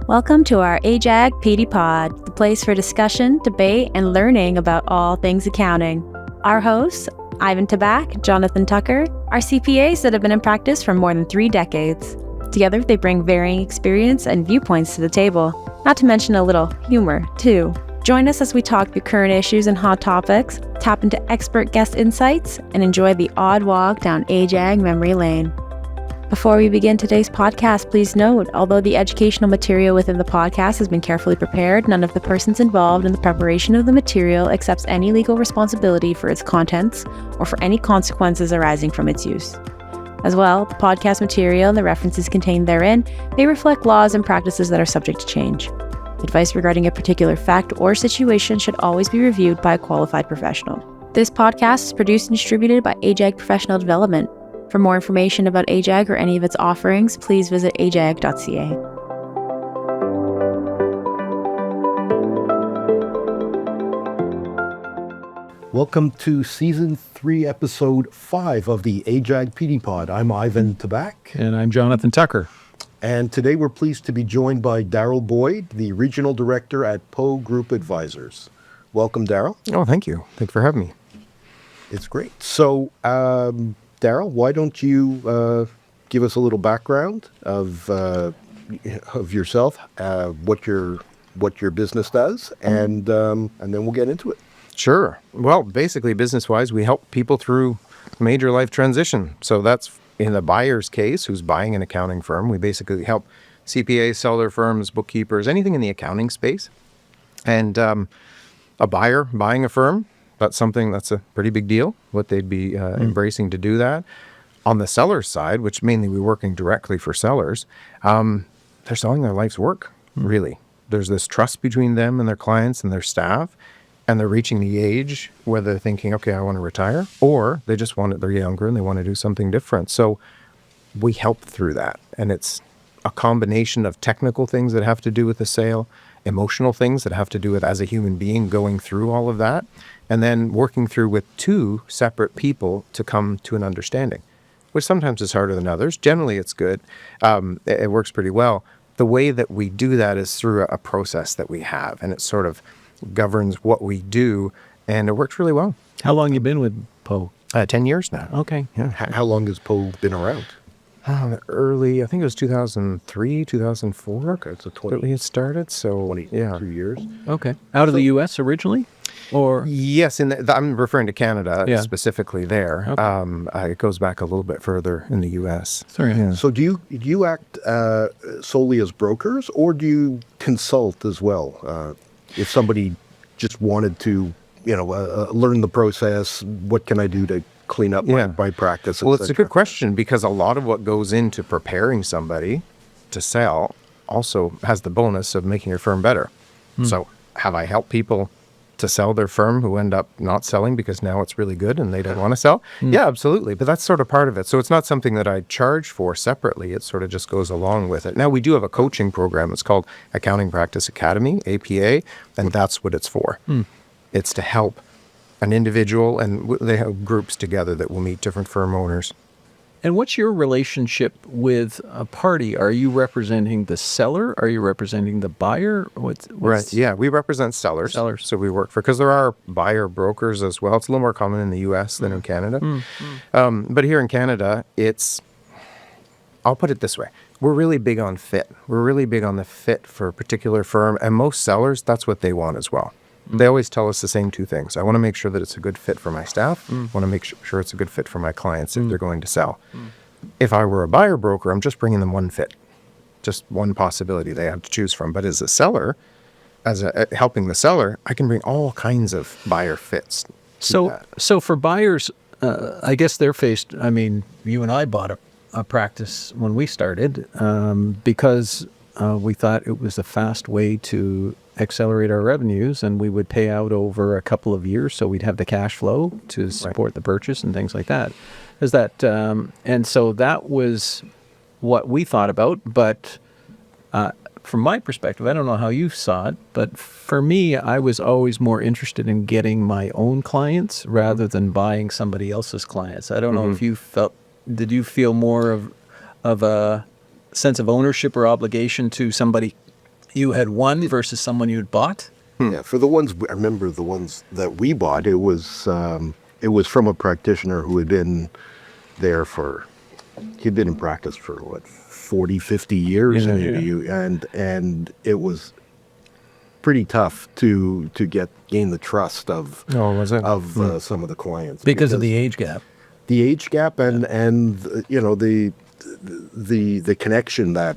Welcome to our AJAG PD Pod, the place for discussion, debate, and learning about all things accounting. Our hosts, Ivan Tabak, Jonathan Tucker, are CPAs that have been in practice for more than 3 decades. Together, they bring varying experience and viewpoints to the table, not to mention a little humor, too. Join us as we talk through current issues and hot topics, tap into expert guest insights, and enjoy the odd walk down AJAG memory lane. Before we begin today's podcast, please note, although the educational material within the podcast has been carefully prepared, none of the persons involved in the preparation of the material accepts any legal responsibility for its contents or for any consequences arising from its use. As well, the podcast material and the references contained therein may reflect laws and practices that are subject to change. Advice regarding a particular fact or situation should always be reviewed by a qualified professional. This podcast is produced and distributed by AJAG Professional Development. For more information about AJAG or any of its offerings, please visit ajag.ca. Welcome to Season 3, Episode 5 of the AJAG PD Pod. I'm Ivan Tabak. And I'm Jonathan Tucker. And today we're pleased to be joined by Darryl Boyd, the Regional Director at Poe Group Advisors. Welcome, Darryl. Oh, thank you. Thanks for having me. It's great. So, Darryl, why don't you give us a little background of yourself, what your business does, and then we'll get into it. Sure. Well, basically, business-wise, we help people through major life transition. So that's in the buyer's case, who's buying an accounting firm. We basically help CPAs, seller firms, bookkeepers, anything in the accounting space. And a buyer buying a firm, that's a pretty big deal, what they'd be embracing to do that. On the seller's side, which mainly we're working directly for sellers, they're selling their life's work, really. There's this trust between them and their clients and their staff, and they're reaching the age where they're thinking, okay, I want to retire, or they're younger and they want to do something different. So we help through that. And it's a combination of technical things that have to do with the sale, emotional things that have to do with as a human being going through all of that, and then working through with 2 separate people to come to an understanding, which sometimes is harder than others. Generally, it's good. It works pretty well. The way that we do that is through a process that we have, and it sort of governs what we do, and it works really well. How long you been with Poe? 10 years now. Okay. Yeah. How long has Poe been around? Early, I think it was 2003, 2004. Okay, so 20. Early it started, so 22 years. Okay. Out of the U.S. originally? Or Yes, I'm referring to Canada specifically there. Okay. It goes back a little bit further in the U.S. Sorry. Yeah. So do you act solely as brokers, or do you consult as well? If somebody just wanted to, learn the process, what can I do to clean up my practice? Well, it's a good question, because a lot of what goes into preparing somebody to sell also has the bonus of making your firm better. So have I helped people to sell their firm who end up not selling because now it's really good and they don't want to sell? Yeah, absolutely. But that's sort of part of it. So it's not something that I charge for separately. It sort of just goes along with it. Now, we do have a coaching program. It's called Accounting Practice Academy, APA, and that's what it's for. It's to help an individual, and they have groups together that will meet different firm owners. And what's your relationship with a party? Are you representing the seller? Are you representing the buyer? Right. Yeah, we represent sellers. So we work because there are buyer brokers as well. It's a little more common in the U.S. than in Canada. But here in Canada, I'll put it this way. We're really big on fit. We're really big on the fit for a particular firm. And most sellers, that's what they want as well. They always tell us the same 2 things. I want to make sure that it's a good fit for my staff. I want to make sure it's a good fit for my clients if they're going to sell. If I were a buyer broker, I'm just bringing them one fit, just one possibility they have to choose from. But as a seller, helping the seller, I can bring all kinds of buyer fits. So for buyers, I guess they're faced, you and I bought a practice when we started because we thought it was a fast way to accelerate our revenues, and we would pay out over a couple of years, so we'd have the cash flow to support the purchase and things like that. And so that was what we thought about. But from my perspective, I don't know how you saw it, but for me, I was always more interested in getting my own clients rather than buying somebody else's clients. I don't know if you did you feel more of a sense of ownership or obligation to somebody You had one versus someone you'd bought? Yeah, for the ones I remember, the ones that we bought, it was from a practitioner who had been there for, he'd been in practice for what, 40, 50 years, and it was pretty tough to gain the trust of Was it? of some of the clients Because of the age gap. the age gap and you know the connection that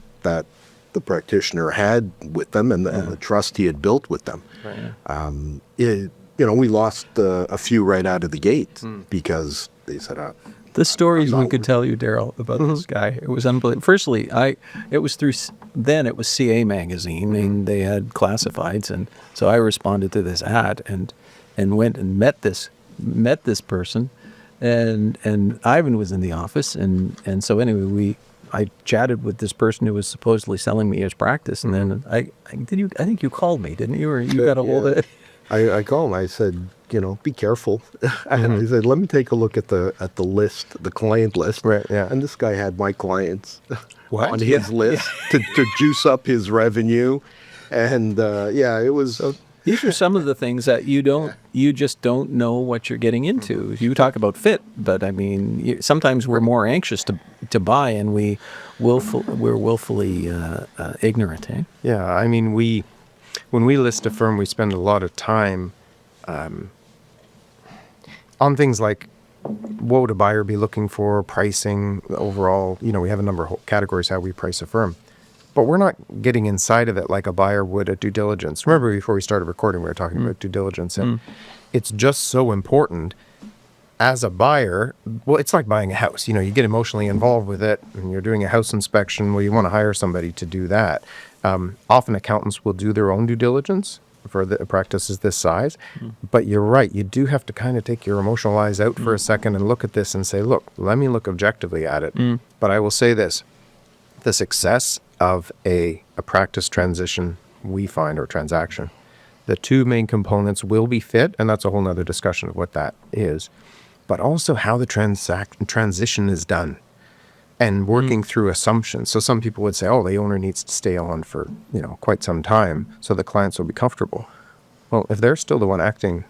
the practitioner had with them and the trust he had built with them. We lost a few right out of the gate because they said, The stories we could tell you, Darryl, about this guy, it was unbelievable. Firstly, it was CA magazine, and they had classifieds, and so I responded to this ad and went and met this person, and Ivan was in the office, and so anyway I chatted with this person who was supposedly selling me his practice, and then I think you called me, didn't you, or you got a hold of it? I called him. I said, be careful. And I said, let me take a look at the list, the client list. Right, yeah. And this guy had my clients What? on his list to juice up his revenue. And it was. These are some of the things that you just don't know what you're getting into. You talk about fit, but I mean, sometimes we're more anxious to buy, and we're willfully ignorant. Eh? Yeah, I mean, when we list a firm, we spend a lot of time on things like what would a buyer be looking for, pricing, overall. We have a number of categories how we price a firm. But we're not getting inside of it like a buyer would at due diligence. Remember, before we started recording, we were talking about due diligence. And it's just so important as a buyer. Well, it's like buying a house. You get emotionally involved with it, and you're doing a house inspection. Well, you want to hire somebody to do that. Often accountants will do their own due diligence for the practices this size. But you're right. You do have to kind of take your emotional eyes out for a second and look at this and say, look, let me look objectively at it. But I will say this. The success of a practice transition, we find, or transaction, the two main components will be fit, and that's a whole nother discussion of what that is, but also how the transition is done and working through assumptions. So some people would say, the owner needs to stay on for quite some time so the clients will be comfortable. Well, if they're still the one acting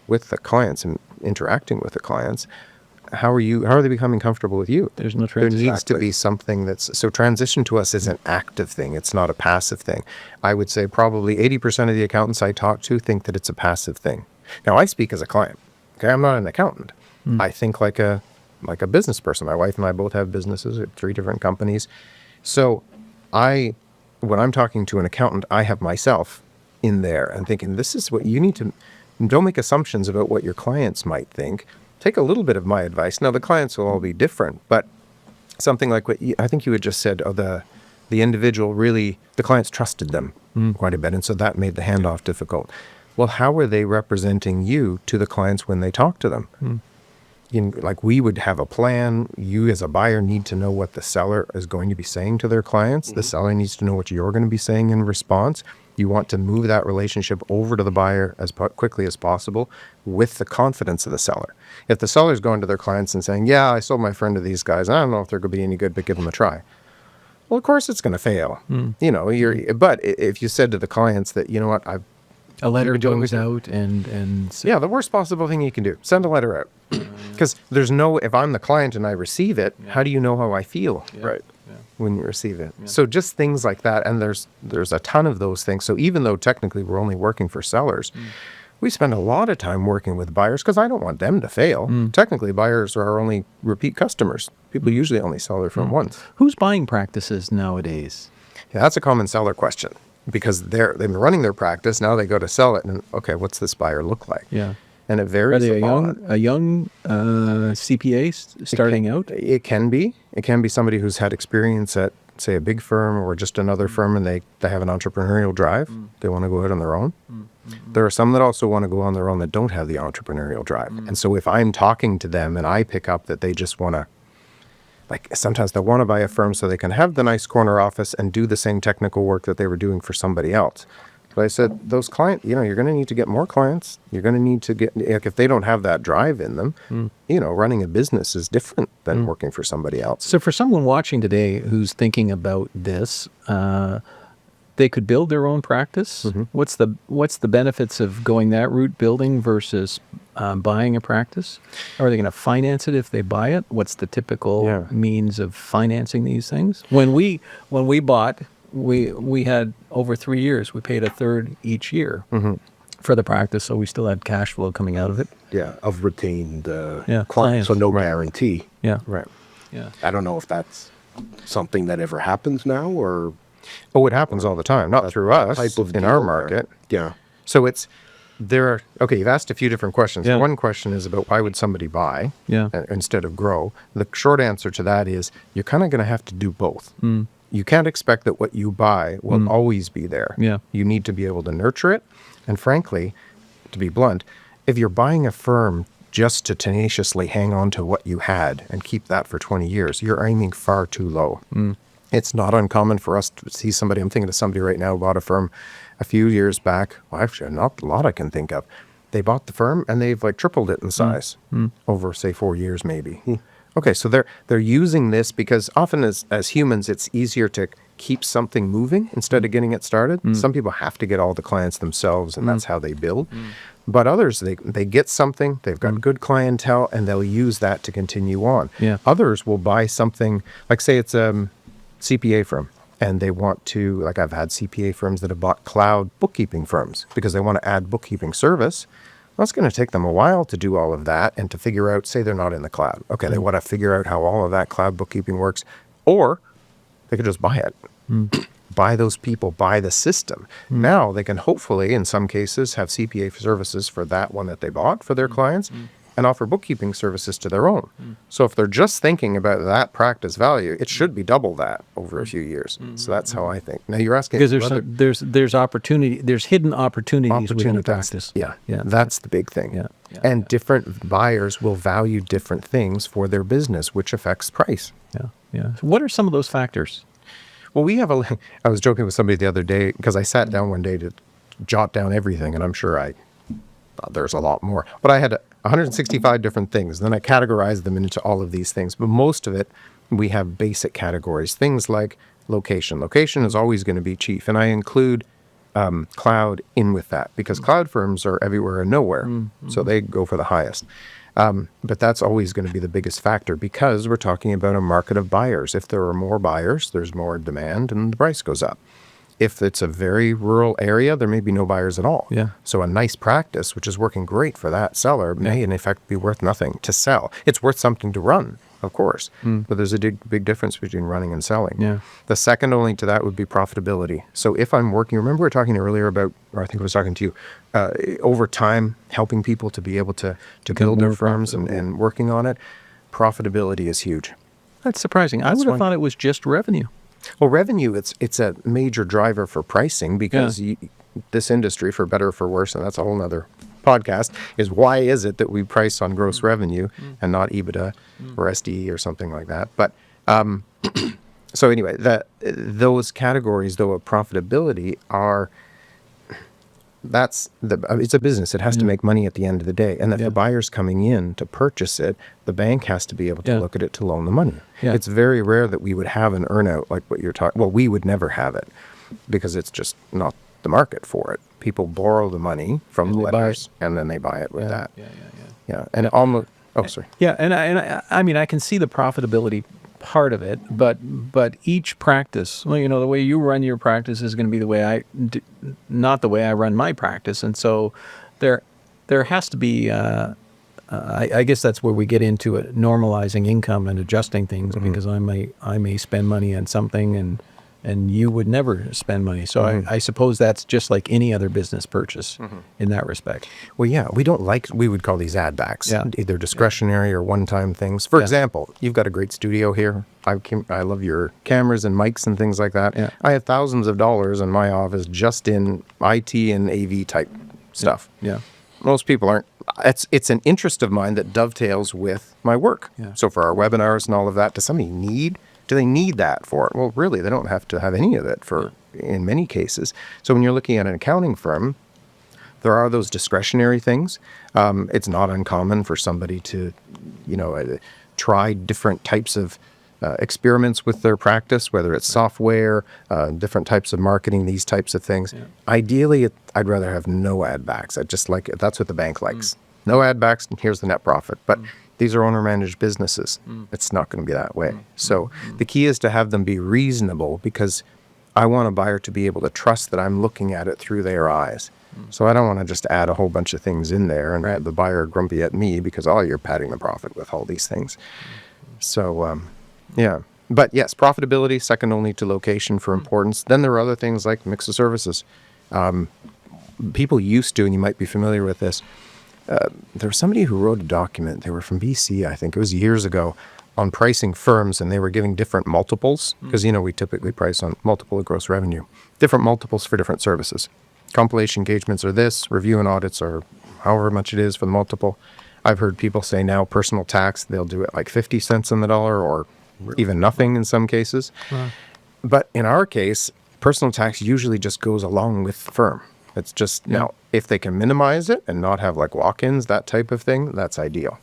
with the clients and interacting with the clients, how are they becoming comfortable with you? There's no There transition. needs to be something so transition to us is an active thing. It's not a passive thing. I would say probably 80% of the accountants I talk to think that it's a passive thing. Now, I speak as a client. Okay, I'm not an accountant. I think like a business person. My wife and I both have businesses at 3 different companies. So when I'm talking to an accountant, I have myself in there and thinking, this is what you need to, don't make assumptions about what your clients might think. Take a little bit of my advice. Now, the clients will all be different, but something like what I think you had just said, the individual really, the clients trusted them quite a bit, and so that made the handoff difficult. Well, how are they representing you to the clients when they talk to them? Like we would have a plan. You as a buyer need to know what the seller is going to be saying to their clients. The seller needs to know what you're going to be saying in response. You want to move that relationship over to the buyer as quickly as possible with the confidence of the seller. If the seller's going to their clients and saying, yeah, I sold my friend to these guys, I don't know if they're going to be any good, but give them a try. Well, of course it's going to fail. But if you said to the clients that, you know what, A letter goes out and the worst possible thing you can do, send a letter out. Because if I'm the client and I receive it, how do you know how I feel? Right. When you receive it. Yeah. So just things like that. And there's a ton of those things. So even though technically we're only working for sellers, we spend a lot of time working with buyers because I don't want them to fail. Technically, buyers are our only repeat customers. People usually only sell their firm once. Who's buying practices nowadays? Yeah, that's a common seller question because they've been running their practice. Now they go to sell it and, okay, what's this buyer look like? Yeah. And it varies Are they a lot. a young CPA starting out? It can be. It can be somebody who's had experience at, say, a big firm or just another firm, and they have an entrepreneurial drive. They want to go out on their own. There are some that also want to go on their own that don't have the entrepreneurial drive. And so if I'm talking to them and I pick up that they just want to, like sometimes they want to buy a firm so they can have the nice corner office and do the same technical work that they were doing for somebody else. But I said, those clients, you're going to need to get more clients. You're going to need to get, if they don't have that drive in them, running a business is different than working for somebody else. So for someone watching today who's thinking about this, they could build their own practice. What's the benefits of going that route, building versus buying a practice? Are they going to finance it if they buy it? What's the typical means of financing these things? When we bought, we had over 3 years. We paid a third each year for the practice, so we still had cash flow coming out of it. Yeah, of retained clients. so no guarantee. Yeah, Right. yeah. I don't know if that's something that ever happens now, or Oh, it happens all the time. Not through us, type of in deal, our or- market. Yeah. So you've asked a few different questions. Yeah. One question is about why would somebody buy Yeah. instead of grow? The short answer to that is you're kind of going to have to do both. You can't expect that what you buy will always be there. Yeah. You need to be able to nurture it. And frankly, to be blunt, if you're buying a firm just to tenaciously hang on to what you had and keep that for 20 years, you're aiming far too low. It's not uncommon for us to see somebody, I'm thinking of somebody right now who bought a firm a few years back. Well, actually, not a lot I can think of. They bought the firm and they've like tripled it in size over, say, 4 years maybe. Okay, so they're using this because often as humans, it's easier to keep something moving instead of getting it started. Some people have to get all the clients themselves, and that's how they build. But others, they get something, they've got good clientele, and they'll use that to continue on. Yeah. Others will buy something, like say it's a CPA firm, and they want to, like I've had CPA firms that have bought cloud bookkeeping firms because they want to add bookkeeping service. Well, it's going to take them a while to do all of that and to figure out, say they're not in the cloud. Okay, they want to figure out how all of that cloud bookkeeping works. Or they could just buy it. Buy those people, buy the system. Now they can hopefully, in some cases, have CPA services for that one that they bought for their clients and offer bookkeeping services to their own. So if they're just thinking about that practice value, it should be double that over a few years. So that's how I think. Now you're asking Because whether- there's opportunity, there's hidden opportunities within a practice. Yeah, Yeah. that's the big thing. Yeah, And different buyers will value different things for their business, which affects price. Yeah, yeah. So what are some of those factors? Well, I was joking with somebody the other day because I sat down one day to jot down everything, and I'm sure there's a lot more. But I had 165 different things. Then I categorized them into all of these things. But most of it, we have basic categories. Things like location. Location is always going to be chief. And I include cloud in with that because cloud firms are everywhere and nowhere. So they go for the highest. But that's always going to be the biggest factor because we're talking about a market of buyers. If there are more buyers, there's more demand and the price goes up. If it's a very rural area, there may be no buyers at all. Yeah. So a nice practice, which is working great for that seller, may in effect be worth nothing to sell. It's worth something to run, of course, but there's a big difference between running and selling. Yeah. The second only to that would be profitability. So if I'm working, remember we were talking earlier about, or I think I was talking to you, over time, helping people to be able to build their more firms and working on it, profitability is huge. That's surprising. I would have one- thought it was just revenue. Well, revenue, it's a major driver for pricing because this industry, for better or for worse, and that's a whole nother podcast, is why is it that we price on gross revenue and not EBITDA or SDE or something like that. But so anyway, those categories, though, of profitability are, it's a business. It has to make money at the end of the day. And if the buyer's coming in to purchase it, the bank has to be able to look at it to loan the money. Yeah. It's very rare that we would have an earnout like what you're talking. Well, we would never have it because it's just not the market for it. People borrow the money from the they buy lenders and then they buy it with that. Yeah. Yeah. And almost, oh, sorry. Yeah, and I mean, I can see the profitability part of it, but each practice, well, you know, the way you run your practice is going to be the way not the way I run my practice, and so there has to be. I guess that's where we get into it, normalizing income and adjusting things because I may spend money on something and you would never spend money. So I suppose that's just like any other business purchase in that respect. Well, yeah, we would call these add backs, either discretionary or one-time things. For example, you've got a great studio here. I love your cameras and mics and things like that. Yeah. I have thousands of dollars in my office just in IT and AV type stuff. Yeah. Most people aren't. It's an interest of mine that dovetails with my work. Yeah. So for our webinars and all of that, do they need that for it? Well, really, they don't have to have any of it in many cases. So when you're looking at an accounting firm, there are those discretionary things. It's not uncommon for somebody to, try different types of experiments with their practice, whether it's software, different types of marketing, these types of things. Yeah. Ideally, I'd rather have no ad backs. I just like it. That's what the bank likes. No ad backs, and here's the net profit. But these are owner-managed businesses. It's not going to be that way. So the key is to have them be reasonable, because I want a buyer to be able to trust that I'm looking at it through their eyes. So I don't want to just add a whole bunch of things in there and have the buyer grumpy at me because, you're padding the profit with all these things. So, yeah. But yes, profitability, second only to location for importance. Then there are other things like mix of services. People used to, and you might be familiar with this, there was somebody who wrote a document. They were from BC, I think. It was years ago, on pricing firms, and they were giving different multiples, because, we typically price on multiple of gross revenue. Different multiples for different services. Compilation engagements are this, review and audits are however much it is for the multiple. I've heard people say now personal tax, they'll do it like 50 cents on the dollar, or even nothing in some cases. But in our case, personal tax usually just goes along with the firm. It's just, now, if they can minimize it and not have like walk-ins, that type of thing, that's ideal.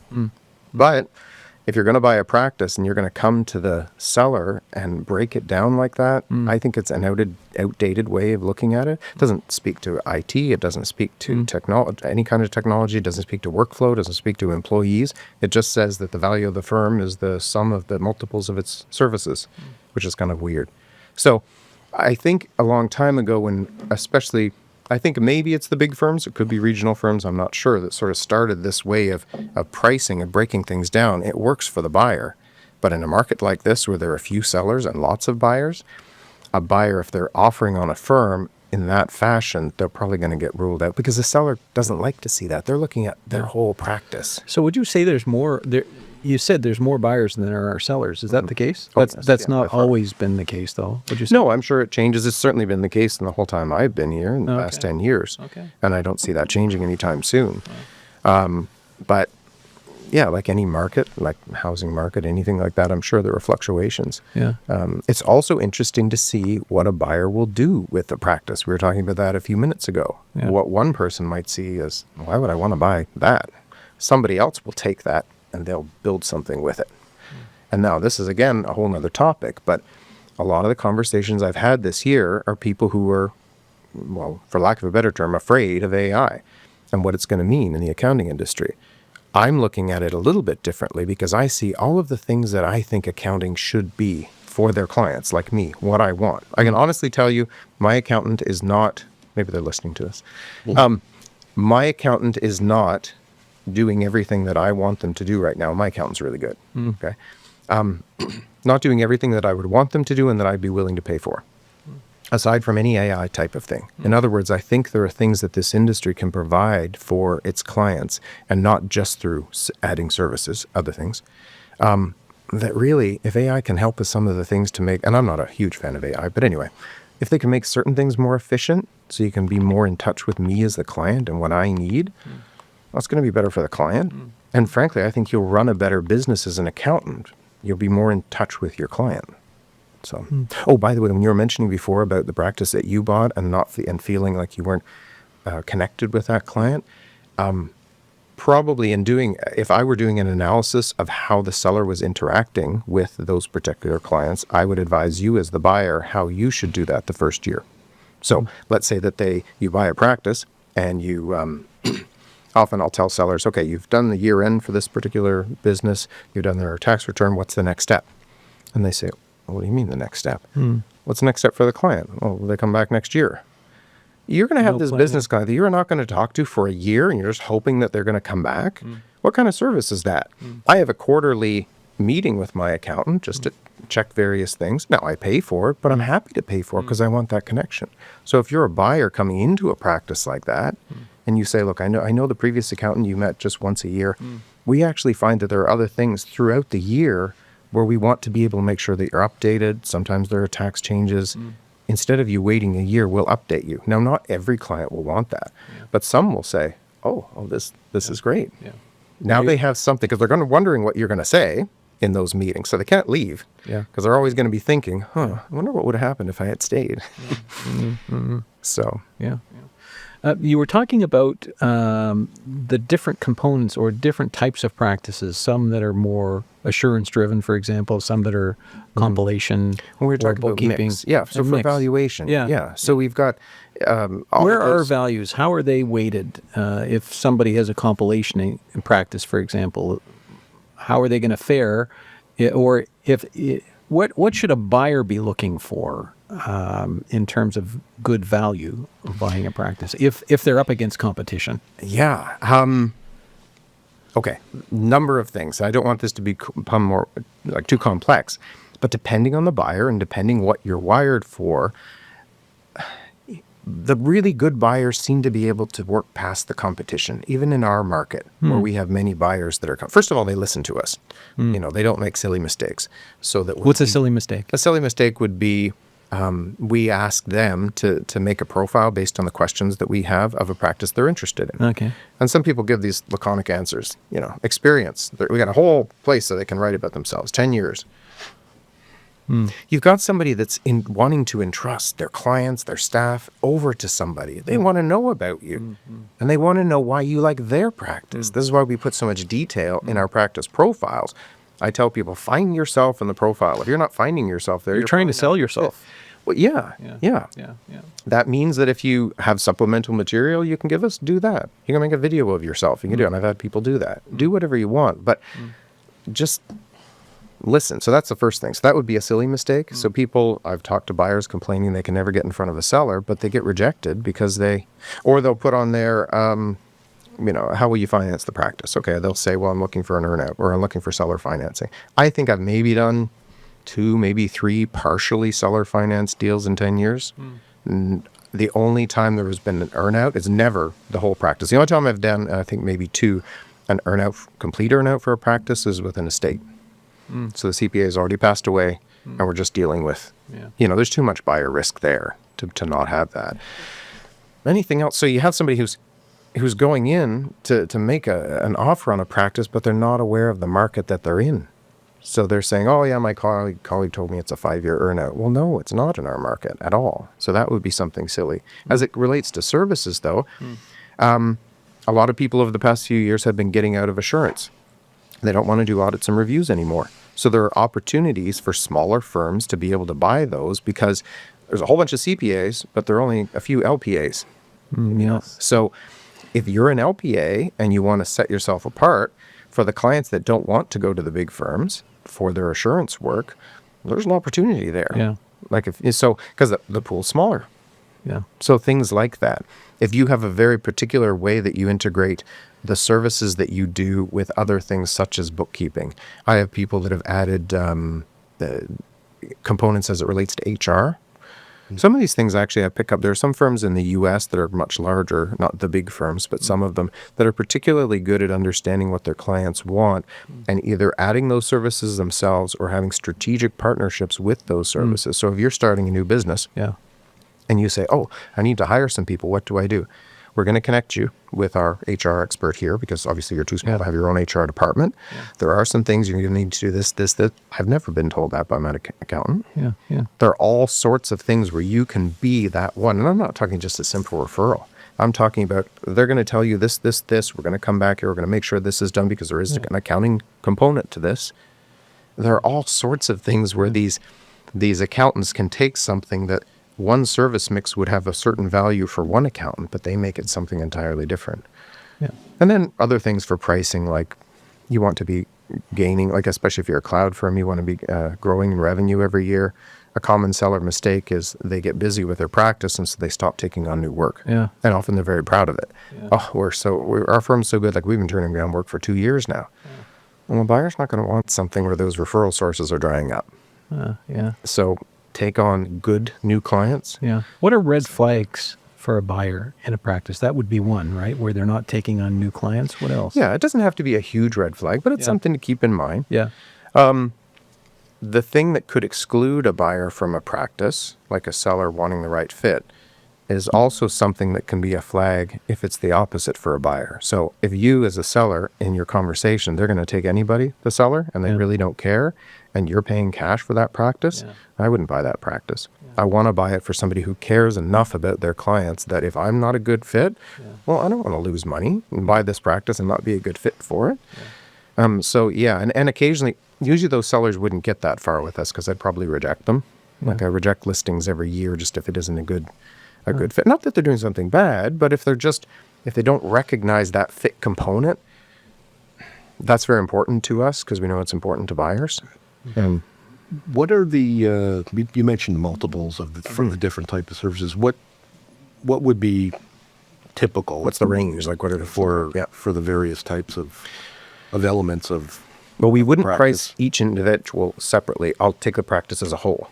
But if you're going to buy a practice and you're going to come to the seller and break it down like that, I think it's an outdated way of looking at it. It doesn't speak to IT. It doesn't speak to technology, any kind of technology. It doesn't speak to workflow. It doesn't speak to employees. It just says that the value of the firm is the sum of the multiples of its services, which is kind of weird. So I think a long time ago, when especially, I think maybe it's the big firms, it could be regional firms, I'm not sure, that sort of started this way of pricing and breaking things down. It works for the buyer. But in a market like this, where there are a few sellers and lots of buyers, a buyer, if they're offering on a firm in that fashion, they're probably going to get ruled out, because the seller doesn't like to see that. They're looking at their whole practice. So would you say there's more there? You said there's more buyers than there are sellers. Is that the case? That's not always been the case, though, would you say? No, I'm sure it changes. It's certainly been the case in the whole time I've been here in the past 10 years. And I don't see that changing anytime soon. But yeah, like any market, like housing market, anything like that, I'm sure there are fluctuations. It's also interesting to see what a buyer will do with the practice. We were talking about that a few minutes ago. What one person might see is, why would I want to buy that? Somebody else will take that and they'll build something with it. And now this is, again, a whole nother topic, but a lot of the conversations I've had this year are people who are, well, for lack of a better term, afraid of AI and what it's going to mean in the accounting industry. I'm looking at it a little bit differently, because I see all of the things that I think accounting should be for their clients, like me, what I want. I can honestly tell you, my accountant is not, maybe they're listening to this, my accountant is not doing everything that I want them to do right now. My accountant's really good, okay? Not doing everything that I would want them to do and that I'd be willing to pay for, aside from any AI type of thing. In other words, I think there are things that this industry can provide for its clients, and not just through adding services, other things, that really, if AI can help with some of the things to make, and I'm not a huge fan of AI, but anyway, if they can make certain things more efficient so you can be more in touch with me as the client and what I need, that's going to be better for the client. And frankly, I think you'll run a better business as an accountant. You'll be more in touch with your client. So, oh, by the way, when you were mentioning before about the practice that you bought and and feeling like you weren't connected with that client, probably if I were doing an analysis of how the seller was interacting with those particular clients, I would advise you as the buyer how you should do that the first year. So let's say that you buy a practice and you, often I'll tell sellers, okay, you've done the year end for this particular business, you've done their tax return, what's the next step? And they say, well, what do you mean the next step? What's the next step for the client? Oh, they come back next year. You're going to have this business guy that you're not going to talk to for a year, and you're just hoping that they're going to come back? What kind of service is that? I have a quarterly meeting with my accountant just to check various things. Now, I pay for it, but I'm happy to pay for it because I want that connection. So if you're a buyer coming into a practice like that, and you say, look, I know the previous accountant you met just once a year, we actually find that there are other things throughout the year where we want to be able to make sure that you're updated. Sometimes there are tax changes. Instead of you waiting a year, we'll update you. Now, not every client will want that, but some will say, oh, this is great. Now they have something, because they're wondering what you're going to say in those meetings, so they can't leave, because they're always going to be thinking, I wonder what would have happened if I had stayed. So, You were talking about the different components or different types of practices, some that are more assurance-driven, for example, some that are compilation When we were or talking about bookkeeping. mix. Yeah, so and for mix. valuation. Yeah. Yeah. So we've got all Where of are those. values? How are they weighted? If somebody has a compilation in practice, for example, how are they going to fare? Or what should a buyer be looking for in terms of good value of buying a practice if they're up against competition? Yeah. Okay. Number of things. I don't want this to become more like too complex, but depending on the buyer and depending what you're wired for, the really good buyers seem to be able to work past the competition, even in our market where we have many buyers that are. First of all, they listen to us. They don't make silly mistakes. So that What's a silly mistake? A silly mistake would be we ask them to make a profile based on the questions that we have of a practice they're interested in. Okay. And some people give these laconic answers, experience. We got a whole place so they can write about themselves, 10 years. You've got somebody that's wanting to entrust their clients, their staff over to somebody. They want to know about you and they want to know why you like their practice. This is why we put so much detail in our practice profiles. I tell people, find yourself in the profile. If you're not finding yourself there, You're trying to sell yourself. Well, yeah. Yeah. That means that if you have supplemental material you can give us, do that. You can make a video of yourself. You can do it. And I've had people do that. Do whatever you want, but just listen. So that's the first thing. So that would be a silly mistake. So I've talked to buyers complaining they can never get in front of a seller, but they get rejected because they'll put on there, how will you finance the practice? Okay, they'll say, well, I'm looking for an earnout or I'm looking for seller financing. I think I've maybe done 2, maybe 3 partially seller finance deals in 10 years. The only time there has been an earnout is never the whole practice. The only time I've done, I think maybe 2, an complete earnout for a practice is with an estate. So the CPA has already passed away and we're just dealing with, there's too much buyer risk there to not have that. Anything else? So you have somebody who's going in to make an offer on a practice, but they're not aware of the market that they're in. So they're saying, oh yeah, my colleague told me it's a 5-year earnout. Well, no, it's not in our market at all. So that would be something silly. As it relates to services though, a lot of people over the past few years have been getting out of assurance. They don't want to do audits and reviews anymore. So there are opportunities for smaller firms to be able to buy those because there's a whole bunch of CPAs, but there are only a few LPAs. Yes. So if you're an LPA and you want to set yourself apart for the clients that don't want to go to the big firms for their assurance work, there's an opportunity there. Yeah. Because the pool's smaller. Yeah. So things like that. If you have a very particular way that you integrate the services that you do with other things such as bookkeeping. I have people that have added the components as it relates to HR. Some of these things actually I pick up. There are some firms in the U.S. that are much larger, not the big firms, but some of them that are particularly good at understanding what their clients want and either adding those services themselves or having strategic partnerships with those services. So if you're starting a new business and you say, oh, I need to hire some people, what do I do? We're going to connect you with our HR expert here because obviously you're too small to have your own HR department. There are some things you're going to need to do this. I've never been told that by my accountant. There are all sorts of things where you can be that one. And I'm not talking just a simple referral. I'm talking about they're going to tell you this. We're going to come back here. We're going to make sure this is done because there is an accounting component to this. There are all sorts of things where these accountants can take something that one service mix would have a certain value for one accountant, but they make it something entirely different. And then other things for pricing, like you want to be gaining, like especially if you're a cloud firm, you want to be growing in revenue every year. A common seller mistake is they get busy with their practice and so they stop taking on new work. And often they're very proud of it. Our firm's so good, like we've been turning down work for 2 years now. Well, the buyer's not going to want something where those referral sources are drying up. So take on good new clients. What are red flags for a buyer in a practice? That would be one, right? Where they're not taking on new clients. What else? It doesn't have to be a huge red flag, but it's something to keep in mind. The thing that could exclude a buyer from a practice, like a seller wanting the right fit, is also something that can be a flag if it's the opposite for a buyer. So if you as a seller in your conversation, they're going to take anybody, the seller, and they really don't care, and you're paying cash for that practice, I wouldn't buy that practice. I want to buy it for somebody who cares enough about their clients that if I'm not a good fit, well, I don't want to lose money and buy this practice and not be a good fit for it. And occasionally, usually those sellers wouldn't get that far with us because I'd probably reject them. Like I reject listings every year just if it isn't a good fit. Not that they're doing something bad, but if they don't recognize that fit component, that's very important to us because we know it's important to buyers. What are the, you mentioned multiples for the different type of services. What would be typical? What's the range? Like what are the for the various types of elements of Well, we wouldn't practice? price each individual separately. I'll take the practice as a whole.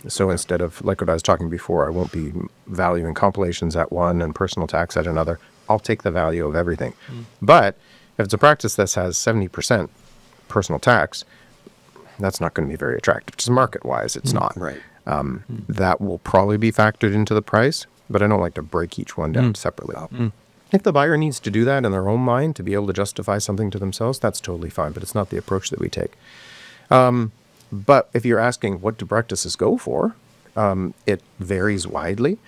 So instead of, like what I was talking before, I won't be valuing compilations at one and personal tax at another. I'll take the value of everything. But if it's a practice that has 70% personal tax, that's not going to be very attractive. Just market-wise, it's not. Right. That will probably be factored into the price, but I don't like to break each one down separately. If the buyer needs to do that in their own mind to be able to justify something to themselves, that's totally fine, but it's not the approach that we take. But if you're asking what do practices go for, it varies widely.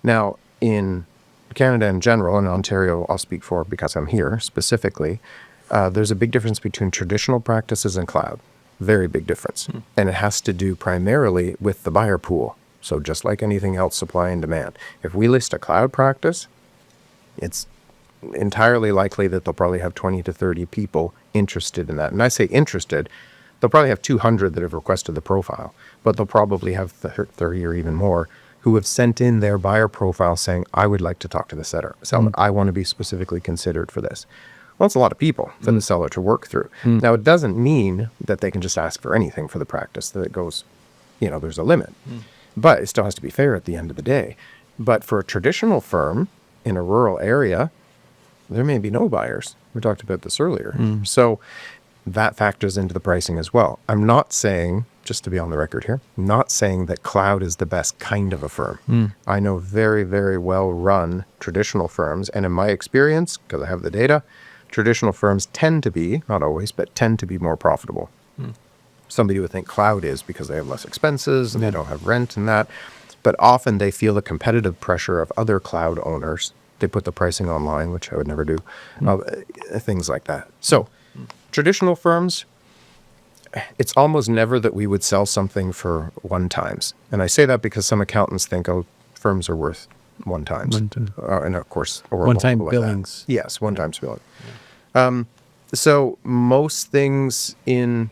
Now, in Canada in general, and Ontario I'll speak for because I'm here specifically, there's a big difference between traditional practices and cloud. Very big difference. And it has to do primarily with the buyer pool. So just like anything else, supply and demand. If we list a cloud practice, it's entirely likely that they'll probably have 20 to 30 people interested in that. And I say interested, they'll probably have 200 that have requested the profile, but they'll probably have 30 or even more who have sent in their buyer profile saying, I would like to talk to the seller. I want to be specifically considered for this. Well, it's a lot of people for the seller to work through. Now, it doesn't mean that they can just ask for anything for the practice, that it goes, there's a limit. But it still has to be fair at the end of the day. But for a traditional firm in a rural area, there may be no buyers. We talked about this earlier. So that factors into the pricing as well. I'm not saying, just to be on the record here, I'm not saying that cloud is the best kind of a firm. I know very, very well-run traditional firms, and in my experience, because I have the data, traditional firms tend to be, not always, but tend to be more profitable. Somebody would think cloud is because they have less expenses and they don't have rent and that, but often they feel the competitive pressure of other cloud owners. They put the pricing online, which I would never do, things like that. So traditional firms, it's almost never that we would sell something for one times. And I say that because some accountants think, firms are worth one times. And of course, or One-time billings. Yes, one-time billing. So most things in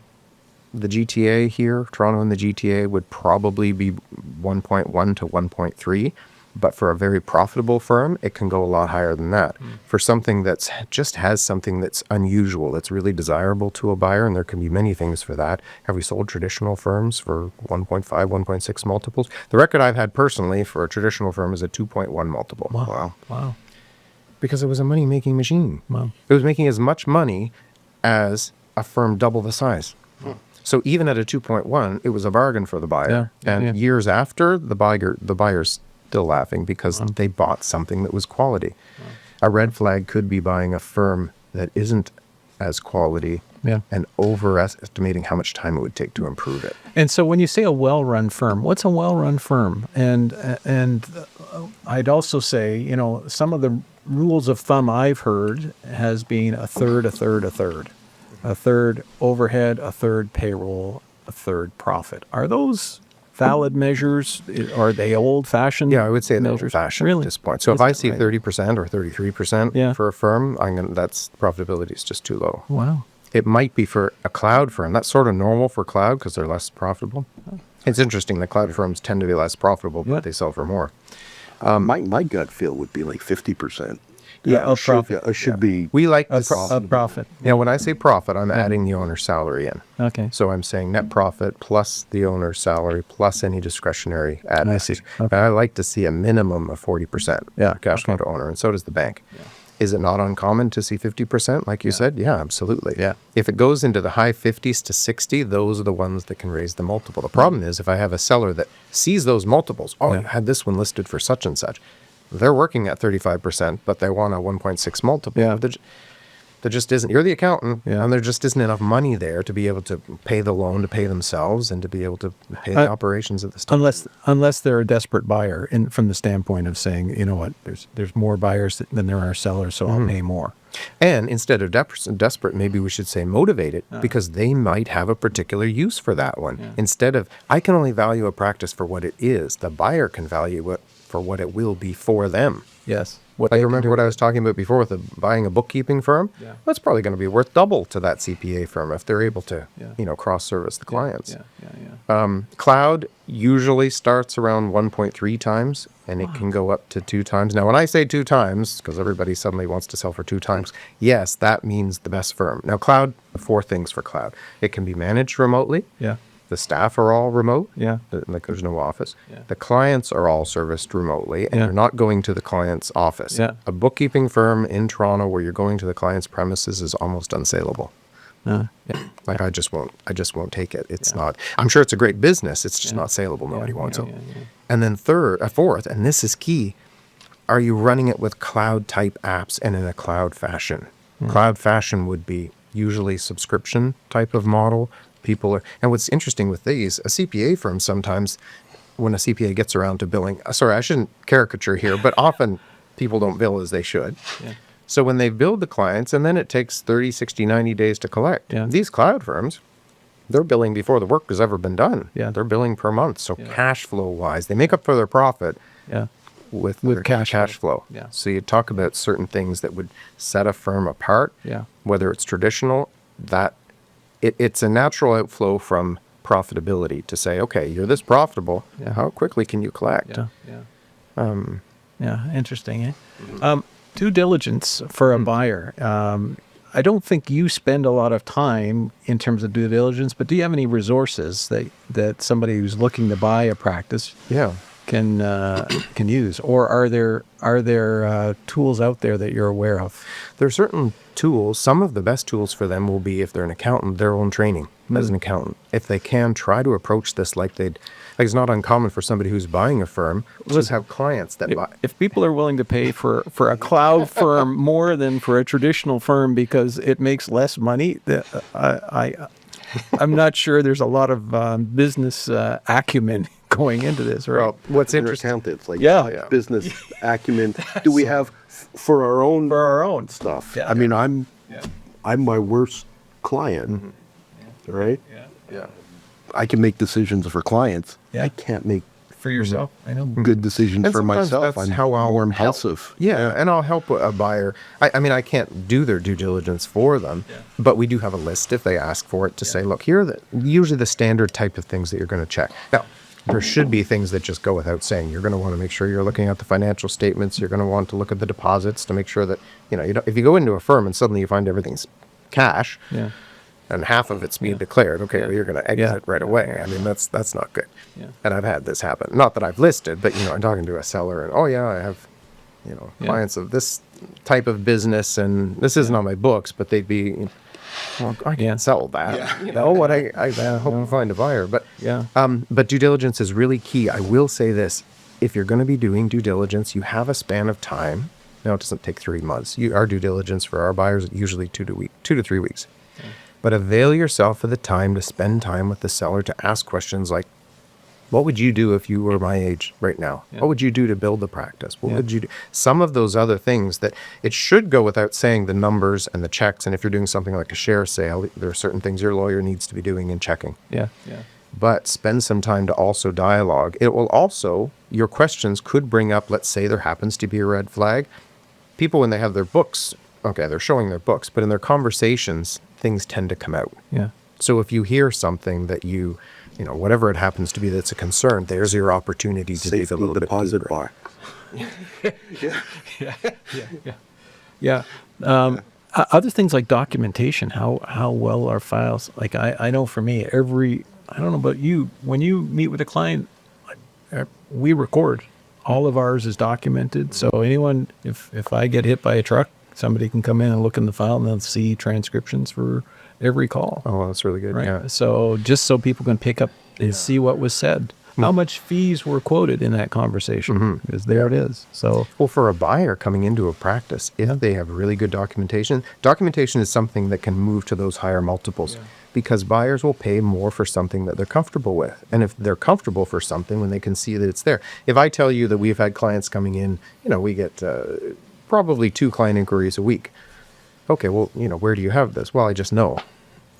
the GTA here, Toronto and the GTA, would probably be 1.1 to 1.3. But for a very profitable firm, it can go a lot higher than that. For something that's just has something that's unusual, that's really desirable to a buyer, and there can be many things for that. Have we sold traditional firms for 1.5, 1.6 multiples? The record I've had personally for a traditional firm is a 2.1 multiple. Wow. Because it was a money-making machine. Wow. It was making as much money as a firm double the size. So even at a 2.1, it was a bargain for the buyer. Years after, the buyer's still laughing because they bought something that was quality. A red flag could be buying a firm that isn't as quality and overestimating how much time it would take to improve it. And so when you say a well-run firm, what's a well-run firm? And I'd also say, some of the rules of thumb I've heard has been a third, a third, a third. A third overhead, a third payroll, a third profit. Are those valid measures? Are they old-fashioned? Yeah, I would say they're measures? old-fashioned Really? at this point. So if I see 30% or 33% for a firm, that's profitability is just too low. Wow. It might be for a cloud firm. That's sort of normal for cloud because they're less profitable. It's interesting that cloud firms tend to be less profitable, but they sell for more. My gut feel would be like 50%. Of profit. It should be. We like A to profit. Now, when I say profit, I'm adding the owner's salary in. Okay. So I'm saying net profit plus the owner's salary plus any discretionary add. I see. Okay. I like to see a minimum of 40% cash flow to owner, and so does the bank. Is it not uncommon to see 50%, like you said? Yeah, absolutely. Yeah. If it goes into the high 50s to 60, those are the ones that can raise the multiple. The problem is if I have a seller that sees those multiples, you had this one listed for such and such, they're working at 35%, but they want a 1.6 multiple. Yeah. There just isn't. You're the accountant, Yeah. and there just isn't enough money there to be able to pay the loan, to pay themselves, and to be able to pay the operations of the store. Unless they're a desperate buyer, from the standpoint of saying, you know what, there's more buyers than there are sellers, so I'll pay more. And instead of desperate, maybe we should say motivated, because they might have a particular use for that one. Yeah. Instead of, I can only value a practice for what it is, the buyer can value it for what it will be for them. Yes. I remember what I was talking about before with buying a bookkeeping firm. Yeah. That's probably going to be worth double to that CPA firm if they're able to, Yeah. cross-service the clients. Yeah. Cloud usually starts around 1.3 times, and it can go up to 2 times. Now, when I say 2 times, because everybody suddenly wants to sell for 2 times, yes, that means the best firm. Now, cloud, 4 things for cloud. It can be managed remotely. Yeah. The staff are all remote. Yeah. Like there's no office. Yeah. The clients are all serviced remotely, and Yeah. you're not going to the client's office. Yeah. A bookkeeping firm in Toronto where you're going to the client's premises is almost unsaleable. Yeah. Like I just won't take it. It's not. I'm sure it's a great business. It's just not saleable. Nobody wants it. And then fourth, and this is key: are you running it with cloud type apps and in a cloud fashion? Cloud fashion would be usually subscription type of model. And what's interesting with these, a CPA firm sometimes, when a CPA gets around to billing, sorry, I shouldn't caricature here, but often people don't bill as they should. Yeah. So when they bill the clients, and then it takes 30, 60, 90 days to collect. Yeah. These cloud firms, they're billing before the work has ever been done. Yeah. They're billing per month. So cash flow wise, they make up for their profit Yeah. with With their cash flow. Yeah. So you talk about certain things that would set a firm apart. Yeah. Whether it's traditional, that it's a natural outflow from profitability to say, okay, you're this profitable. Yeah. How quickly can you collect? Yeah. Yeah. Interesting. Due diligence for a buyer. I don't think you spend a lot of time in terms of due diligence, but do you have any resources that somebody who's looking to buy a practice Yeah. can use, or are there tools out there that you're aware of? There are certain tools. Some of the best tools for them will be, if they're an accountant, their own training as an accountant. If they can try to approach this like it's not uncommon for somebody who's buying a firm to have clients that buy. If people are willing to pay for a cloud firm more than for a traditional firm because it makes less money, I'm not sure there's a lot of business acumen going into this, right? Well, What's interesting, interesting? accountants, like Yeah. business acumen. Do we have for our own stuff? Yeah. I mean, I'm my worst client, right? Yeah. I can make decisions for clients. Yeah. I can't make For yourself, I know. good decisions And for sometimes myself. that's I'm how I'll more help. impulsive. Yeah, and I'll help a buyer. I mean, I can't do their due diligence for them, but we do have a list if they ask for it to say, look, here are usually the standard type of things that you're going to check. Now, there should be things that just go without saying. You're going to want to make sure you're looking at the financial statements. You're going to want to look at the deposits to make sure that, if you go into a firm and suddenly you find everything's cash, Yeah. and half of it's being declared, okay, well, you're going to exit right away. I mean, that's not good. Yeah. And I've had this happen. Not that I've listed, but, I'm talking to a seller and, oh, yeah, I have, clients of this type of business, and this isn't on my books, but they'd be, well, I can't sell that. What I hope to find a buyer. But, but due diligence is really key. I will say this. If you're going to be doing due diligence, you have a span of time. Now, it doesn't take 3 months. Our due diligence for our buyers is usually 2 to 3 weeks. But avail yourself of the time to spend time with the seller to ask questions like, what would you do if you were my age right now? Yeah. What would you do to build the practice? What would you do? Some of those other things that it should go without saying, the numbers and the checks. And if you're doing something like a share sale, there are certain things your lawyer needs to be doing and checking. Yeah. But spend some time to also dialogue. It will also, your questions could bring up, let's say there happens to be a red flag. People, when they have their books, okay, they're showing their books, but in their conversations, things tend to come out. Yeah. So if you hear something that whatever it happens to be that's a concern, there's your opportunity to dig a little deposit bit bar. Yeah. Other things like documentation, how well are files? Like I know for me, I don't know about you, when you meet with a client, we record. All of ours is documented. So anyone, if I get hit by a truck, somebody can come in and look in the file and they'll see transcriptions for every call. Oh, that's really good. Right. Yeah. So just so people can pick up and see what was said. how much fees were quoted in that conversation, because there it is. So, Well, for a buyer coming into a practice, if they have really good documentation is something that can move to those higher multiples, because buyers will pay more for something that they're comfortable with. And if they're comfortable for something, when they can see that it's there. If I tell you that we've had clients coming in, we get probably 2 client inquiries a week. Okay, well, where do you have this? Well, I just know.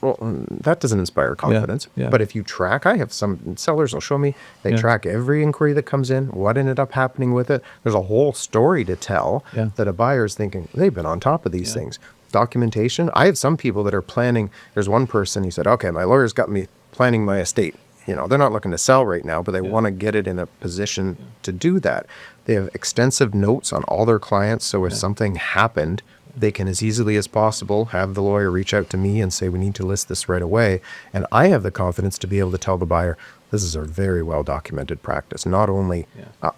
Well, that doesn't inspire confidence. yeah. But if you track, I have some sellers will show me, they track every inquiry that comes in, what ended up happening with it. There's a whole story to tell that a buyer's thinking, they've been on top of these things. Documentation. I have some people that are planning. There's one person, he said, okay, my lawyer's got me planning my estate. They're not looking to sell right now, but they want to get it in a position to do that. They have extensive notes on all their clients. So if something happened, they can as easily as possible have the lawyer reach out to me and say, we need to list this right away. And I have the confidence to be able to tell the buyer, this is a very well documented practice, not only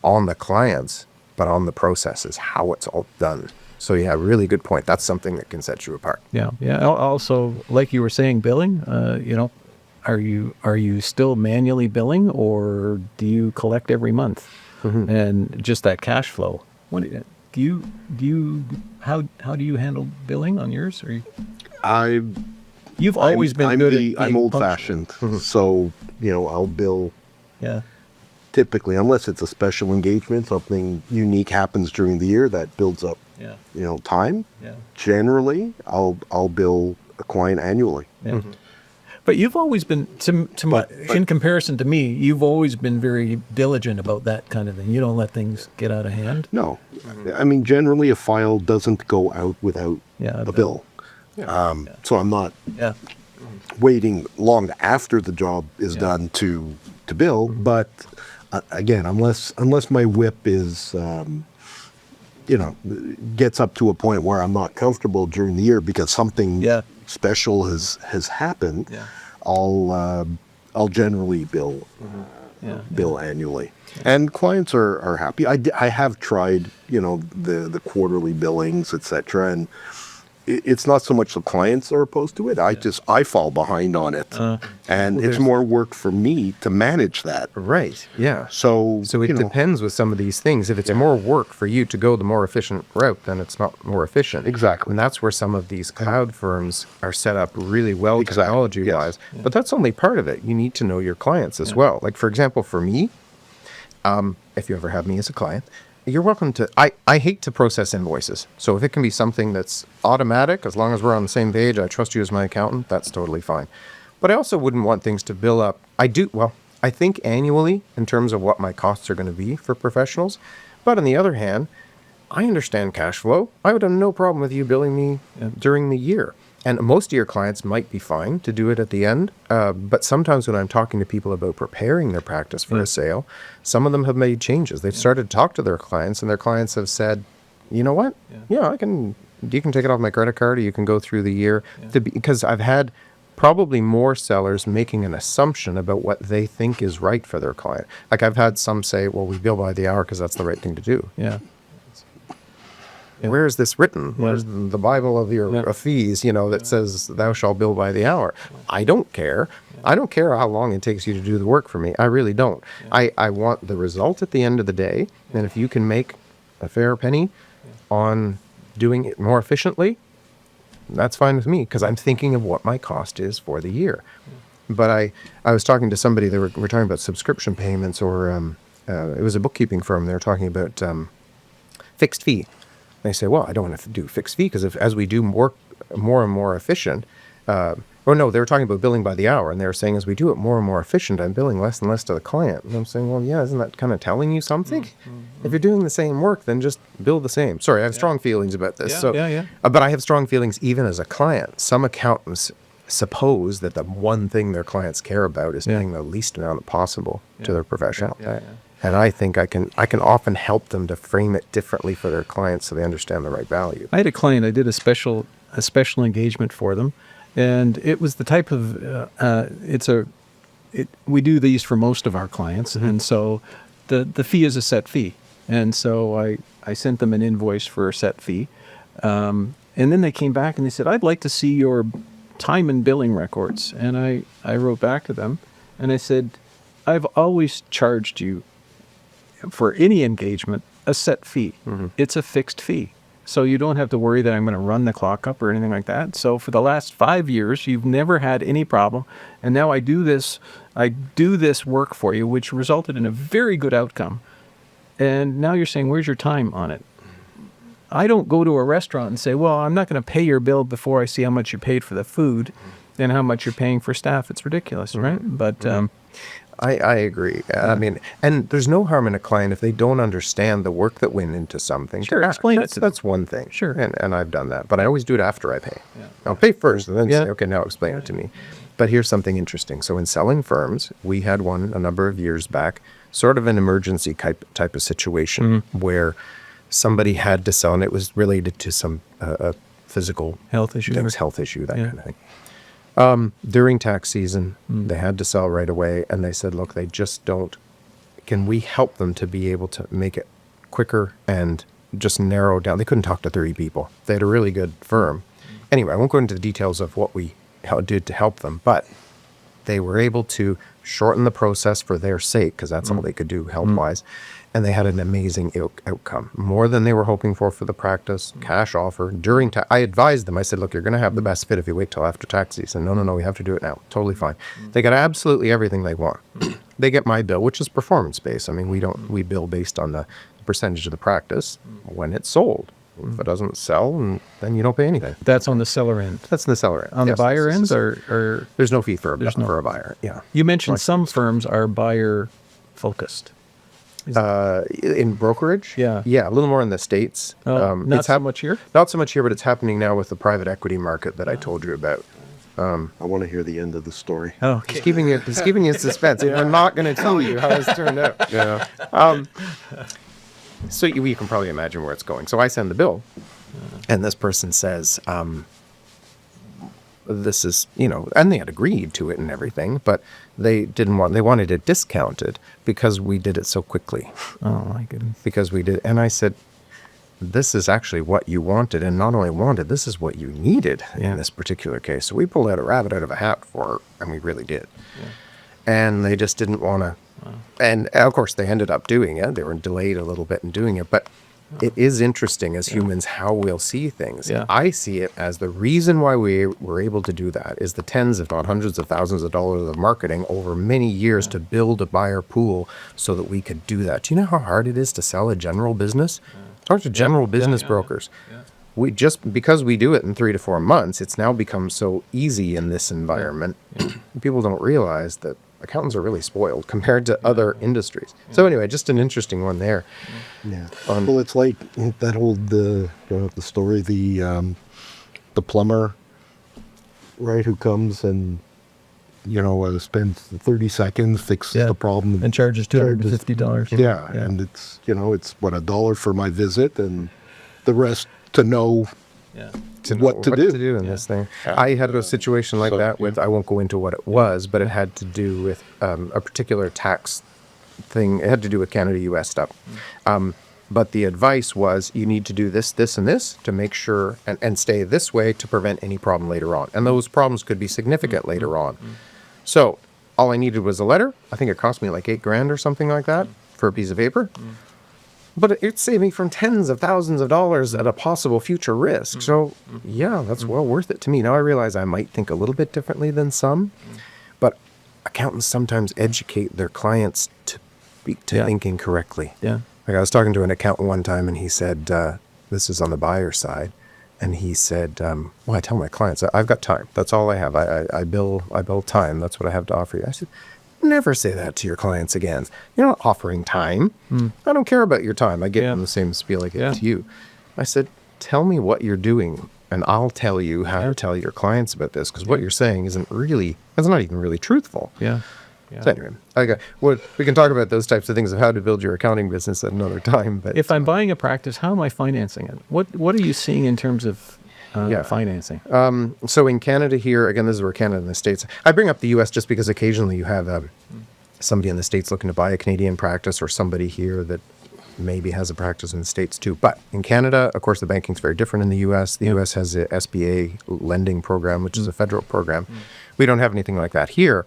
on the clients, but on the processes, how it's all done. So really good point. That's something that can set you apart. Yeah. Also, like you were saying, billing, are you still manually billing, or do you collect every month? And just that cash flow? What how do you handle billing on yours? Or you've always been good at I'm old fashioned. So, I'll bill typically, unless it's a special engagement, something unique happens during the year that builds up time. Generally I'll bill a client annually. But you've always been, in comparison to me, you've always been very diligent about that kind of thing. You don't let things get out of hand. No. I mean, generally a file doesn't go out without a bill. So I'm not waiting long after the job is done to bill. But again, unless my whip is, gets up to a point where I'm not comfortable during the year because something special has happened, I'll generally bill annually, and clients are happy. I have tried the quarterly billings, etc., and it's not so much the clients are opposed to it. I fall behind on it, and it's more work for me to manage that. Right. Yeah. So it depends with some of these things. If it's more work for you to go the more efficient route, then it's not more efficient. Exactly. And that's where some of these cloud firms are set up really well technology-wise. Yes. But that's only part of it. You need to know your clients as well. Like, for example, for me, if you ever have me as a client, you're welcome to. I hate to process invoices. So if it can be something that's automatic, as long as we're on the same page, I trust you as my accountant, that's totally fine. But I also wouldn't want things to bill up. I think annually in terms of what my costs are going to be for professionals. But on the other hand, I understand cash flow. I would have no problem with you billing me during the year. And most of your clients might be fine to do it at the end. But sometimes when I'm talking to people about preparing their practice for a sale, some of them have made changes. They've started to talk to their clients, and their clients have said, you know what? You can take it off my credit card, or you can go through the year. Because I've had probably more sellers making an assumption about what they think is right for their client. Like I've had some say, well, we bill by the hour because that's the right thing to do. Where is this written? Where's the Bible of your fees, that says thou shalt bill by the hour? I don't care. I don't care how long it takes you to do the work for me. I really don't. I want the result at the end of the day. And if you can make a fair penny on doing it more efficiently, that's fine with me, because I'm thinking of what my cost is for the year. But I was talking to somebody, we're talking about subscription payments, or it was a bookkeeping firm. They were talking about fixed fee. They say, well, I don't want to do fixed fee, because as we do more and more efficient, they were talking about billing by the hour, and they were saying as we do it more and more efficient, I'm billing less and less to the client. And I'm saying, well, yeah, isn't that kind of telling you something? If you're doing the same work, then just bill the same. Sorry, I have strong feelings about this. But I have strong feelings even as a client. Some accountants suppose that the one thing their clients care about is paying the least amount possible to their professional. And I think I can often help them to frame it differently for their clients so they understand the right value. I had a client, I did a special engagement for them, and it was the type of, we do these for most of our clients, and so the fee is a set fee. And so I sent them an invoice for a set fee, and then they came back and they said, I'd like to see your time and billing records. And I wrote back to them, and I said, I've always charged you for any engagement a set fee. It's a fixed fee. So you don't have to worry that I'm going to run the clock up or anything like that. So for the last 5 years, you've never had any problem. And now I do this work for you, which resulted in a very good outcome. And now you're saying, where's your time on it? I don't go to a restaurant and say, well, I'm not going to pay your bill before I see how much you paid for the food and how much you're paying for staff. It's ridiculous, right? But I agree. I mean, and there's no harm in a client if they don't understand the work that went into something. Sure, explain it to them. That's one thing. Sure. And I've done that. But I always do it after I pay. I'll pay first and then say, okay, now explain it to me. But here's something interesting. So in selling firms, we had one a number of years back, sort of an emergency type of situation where somebody had to sell, and it was related to some physical health issue, that kind of thing. During tax season, they had to sell right away, and they said, look, they just don't. Can we help them to be able to make it quicker and just narrow down? They couldn't talk to 30 people. They had a really good firm. Anyway, I won't go into the details of what we did to help them, but they were able to shorten the process for their sake, because that's all they could do health-wise. And they had an amazing outcome, more than they were hoping for the practice, cash offer. I advised them, I said, look, you're going to have the best fit if you wait till after tax season. No, we have to do it now. Totally fine. They got absolutely everything they want. They get my bill, which is performance-based. I mean, we bill based on the percentage of the practice when it's sold. If it doesn't sell, then you don't pay anything. that's on the seller end. That's in the seller end. On the buyer end, or there's no fee for a buyer. Yeah. you mentioned some firms are buyer focused. In brokerage? Yeah. Yeah, a little more in the States. Not so much here? Not so much here, but it's happening now with the private equity market that I told you about. I want to hear the end of the story. Oh, He's keeping you in suspense. I'm not going to tell you how it's turned out. Yeah. So you can probably imagine where it's going. So I send the bill, and this person says, this is, and they had agreed to it and everything, but they wanted it discounted because we did it so quickly. Oh my goodness. Because we did. And I said, this is actually what you wanted, and not only wanted, this is what you needed in this particular case. So we pulled out a rabbit out of a hat for her, and we really did. Yeah. And they just didn't want to. Wow. And of course, they ended up doing it. They were delayed a little bit in doing it, but it is interesting as humans how we'll see things. Yeah. I see it as the reason why we were able to do that is the tens, if not hundreds of thousands of dollars of marketing over many years to build a buyer pool so that we could do that. Do you know how hard it is to sell a general business? Talk to general business brokers. Yeah. We just, because we do it in 3 to 4 months, it's now become so easy in this environment. Yeah. People don't realize that accountants are really spoiled compared to other industries. Yeah. So anyway, just an interesting one there. Yeah. Well, it's like that old the story, the plumber, right, who comes and spends 30 seconds, fixes the problem, and charges $250. Yeah, and it's it's what, $1 for my visit, and the rest to know. Yeah. What to do in this thing. I had a situation like that with, I won't go into what it was, but it had to do with a particular tax thing. It had to do with Canada-US stuff. But the advice was, you need to do this, this, and this to make sure, and stay this way to prevent any problem later on. And those problems could be significant later on. So all I needed was a letter. I think it cost me like $8,000 or something like that for a piece of paper. But it saved me from tens of thousands of dollars at a possible future risk. So, yeah, that's well worth it to me. Now I realize I might think a little bit differently than some, but accountants sometimes educate their clients to thinking correctly. Yeah. Like I was talking to an accountant one time, and he said, this is on the buyer side, and he said, well, I tell my clients, I've got time. That's all I have. I bill time. That's what I have to offer you. I said, never say that to your clients again. You're not offering time. I don't care about your time. I get in the same spiel I get to you. I said, tell me what you're doing, and I'll tell you how to tell your clients about this, because what you're saying it's not even really truthful. Yeah. So anyway, we can talk about those types of things of how to build your accounting business at another time. But if I'm buying a practice, how am I financing it? What are you seeing in terms of financing? So in Canada here, again, this is where Canada and the States. I bring up the U.S. just because occasionally you have somebody in the States looking to buy a Canadian practice, or somebody here that maybe has a practice in the States too. But in Canada, of course, the banking's very different in the U.S. The U.S. has a SBA lending program, which is a federal program. We don't have anything like that here,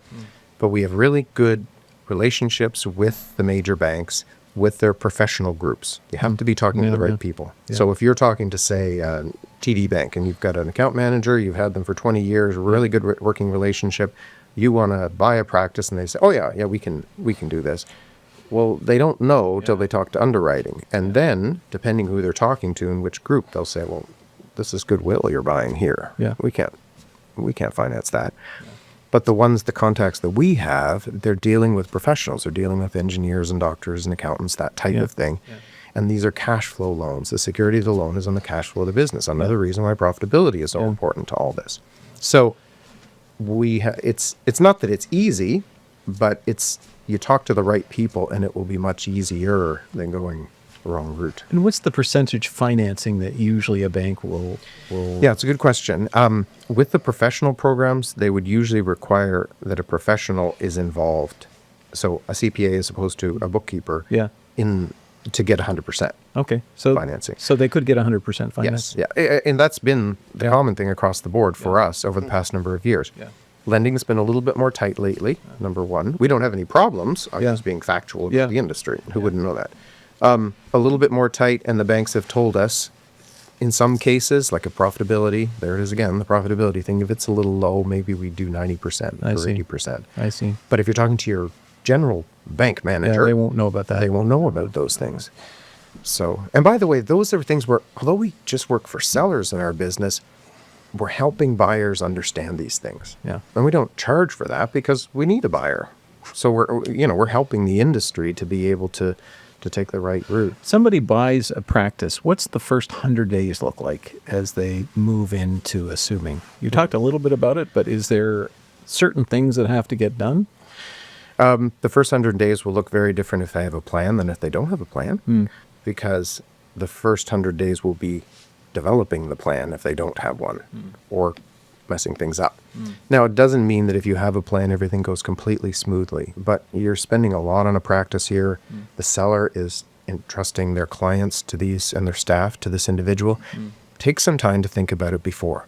but we have really good relationships with the major banks, with their professional groups. You have to be talking to the right people. So if you're talking to, say, TD Bank, and you've got an account manager, you've had them for 20 years, really good working relationship, you want to buy a practice, and they say, oh yeah, we can do this. Well, they don't know till they talk to underwriting. And then, depending who they're talking to and which group, they'll say, well, this is goodwill you're buying here. Yeah. We can't finance that. But the contacts that we have, they're dealing with professionals. They're dealing with engineers and doctors and accountants, that type of thing. Yeah. And these are cash flow loans. The security of the loan is on the cash flow of the business. Another reason why profitability is so important to all this. So it's not that it's easy, but you talk to the right people and it will be much easier than going the wrong route. And what's the percentage financing that usually a bank will? Yeah, it's a good question. With the professional programs, they would usually require that a professional is involved. So a CPA as opposed to a bookkeeper to get 100%. Okay. So financing. So they could get 100% financing. Yes. Yeah. And that's been the common thing across the board for us over the past number of years. Yeah. Lending's been a little bit more tight lately, number one. We don't have any problems. I'm just being factual about the industry. Who wouldn't know that? A little bit more tight, and the banks have told us, in some cases, like a profitability, there it is again, the profitability thing, if it's a little low, maybe we do 90% or 80%. I see. But if you're talking to your general bank manager, they won't know about that. They won't know about those things. So, and by the way, those are things where, although we just work for sellers in our business, we're helping buyers understand these things. Yeah. And we don't charge for that because we need a buyer. So we're helping the industry to be able to take the right route. Somebody buys a practice. What's the first 100 days look like as they move into assuming? You talked a little bit about it, but is there certain things that have to get done? The first 100 days will look very different if they have a plan than if they don't have a plan, because the first 100 days will be developing the plan if they don't have one, or messing things up. Now, it doesn't mean that if you have a plan, everything goes completely smoothly, but you're spending a lot on a practice here. The seller is entrusting their clients to these and their staff to this individual. Take some time to think about it before.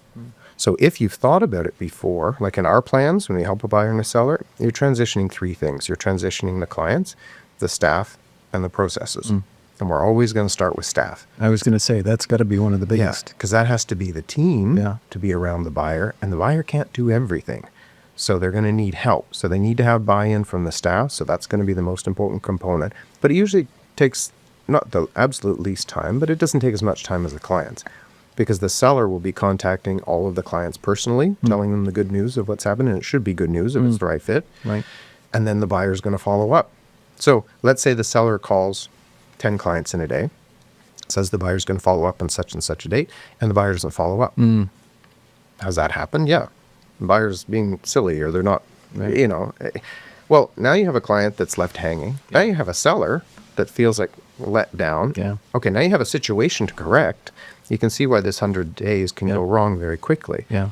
So if you've thought about it before, like in our plans, when we help a buyer and a seller, you're transitioning three things. You're transitioning the clients, the staff, and the processes. And we're always going to start with staff. I was going to say, that's got to be one of the biggest. Because that has to be the team to be around the buyer, and the buyer can't do everything. So they're going to need help. So they need to have buy-in from the staff. So that's going to be the most important component. But it usually takes not the absolute least time, but it doesn't take as much time as the clients. Because the seller will be contacting all of the clients personally, telling them the good news of what's happened, and it should be good news if it's the right fit. Right. And then the buyer's going to follow up. So let's say the seller calls 10 clients in a day, says the buyer's going to follow up on such and such a date, and the buyer doesn't follow up. Has that happened? Yeah. The buyer's being silly, or they're not, Well, now you have a client that's left hanging. Now you have a seller that feels like let down. Yeah. Okay, now you have a situation to correct. You can see why this 100 days can go wrong very quickly. Yeah.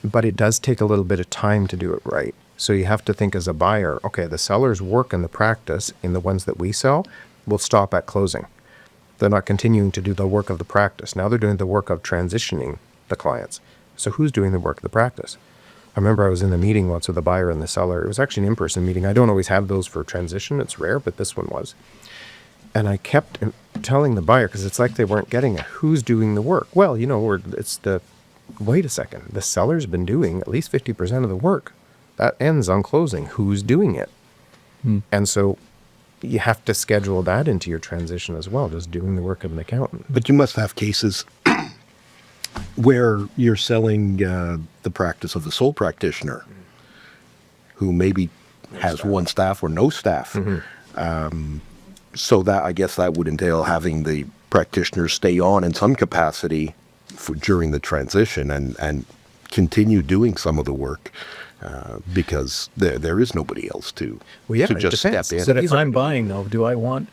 But it does take a little bit of time to do it right. So you have to think as a buyer, okay, the seller's work in the practice, in the ones that we sell, will stop at closing. They're not continuing to do the work of the practice. Now they're doing the work of transitioning the clients. So who's doing the work of the practice? I remember I was in the meeting once with the buyer and the seller. It was actually an in-person meeting. I don't always have those for transition. It's rare, but this one was. And I kept telling the buyer, because it's like they weren't getting it, who's doing the work? Well, wait a second. The seller's been doing at least 50% of the work. That ends on closing. Who's doing it? And so you have to schedule that into your transition as well, just doing the work of an accountant. But you must have cases where you're selling the practice of the sole practitioner who maybe has one staff or no staff. So that, I guess that would entail having the practitioner stay on in some capacity during the transition and continue doing some of the work. Because there is nobody else to just step in. So if I'm buying, though, do I want...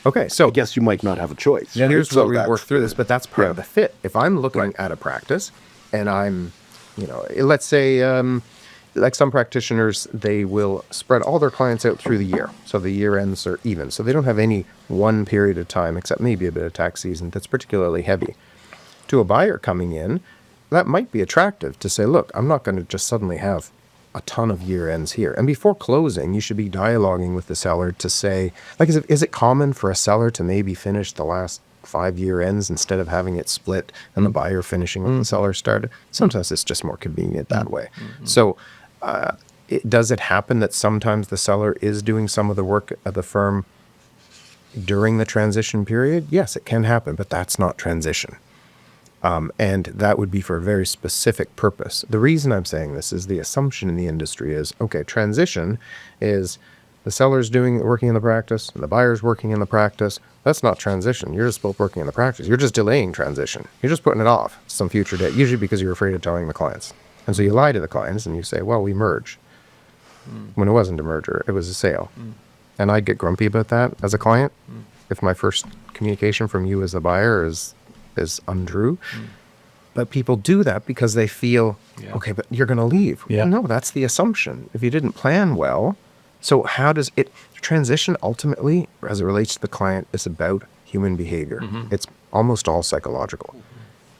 Okay, so I guess you might not have a choice. Yeah, here's where we work through this, but that's part of the fit. If I'm looking at a practice and I'm, let's say, like some practitioners, they will spread all their clients out through the year. So the year ends are even. So they don't have any one period of time, except maybe a bit of tax season, that's particularly heavy. To a buyer coming in, that might be attractive to say, look, I'm not going to just suddenly have a ton of year ends here. And before closing, you should be dialoguing with the seller to say, like, is it common for a seller to maybe finish the last 5 year ends instead of having it split and the buyer finishing what the seller started? Sometimes it's just more convenient that way. So does it happen that sometimes the seller is doing some of the work of the firm during the transition period? Yes, it can happen, but that's not transition. And that would be for a very specific purpose. The reason I'm saying this is the assumption in the industry is, okay, transition is the seller's working in the practice and the buyer's working in the practice. That's not transition. You're just both working in the practice. You're just delaying transition. You're just putting it off some future date, usually because you're afraid of telling the clients. And so you lie to the clients and you say, well, we merge. When it wasn't a merger, it was a sale. And I'd get grumpy about that as a client if my first communication from you as a buyer is untrue. But people do that because they feel, okay, but you're going to leave. Yeah. Well, no, that's the assumption. If you didn't plan well, so how does it transition ultimately, as it relates to the client, is about human behavior. It's almost all psychological.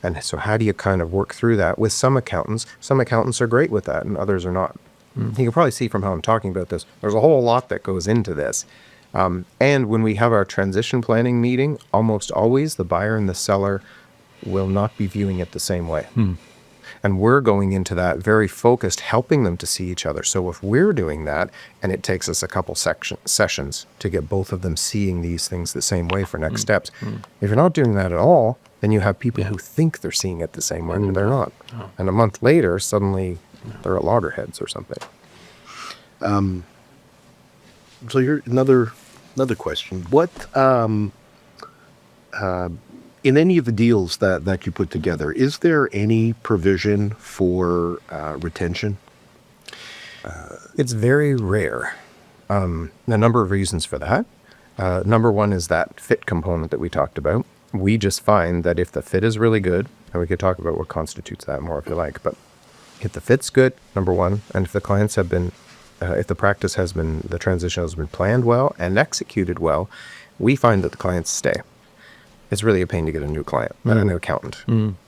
And so how do you kind of work through that with some accountants? Some accountants are great with that and others are not. You can probably see from how I'm talking about this, there's a whole lot that goes into this. And when we have our transition planning meeting, almost always the buyer and the seller will not be viewing it the same way. And we're going into that very focused, helping them to see each other. So if we're doing that, and it takes us a couple sessions to get both of them seeing these things the same way for next steps. If you're not doing that at all, then you have people who think they're seeing it the same way, and they're not. And a month later, suddenly they're at loggerheads or something. So here, another question. What, in any of the deals that you put together, is there any provision for retention? It's very rare. A number of reasons for that. Number one is that fit component that we talked about. We just find that if the fit is really good, and we could talk about what constitutes that more if you like, but if the fit's good, number one, and if the clients have been, if the practice has been, the transition has been planned well and executed well, we find that the clients stay. It's really a pain to get a new client, a new accountant.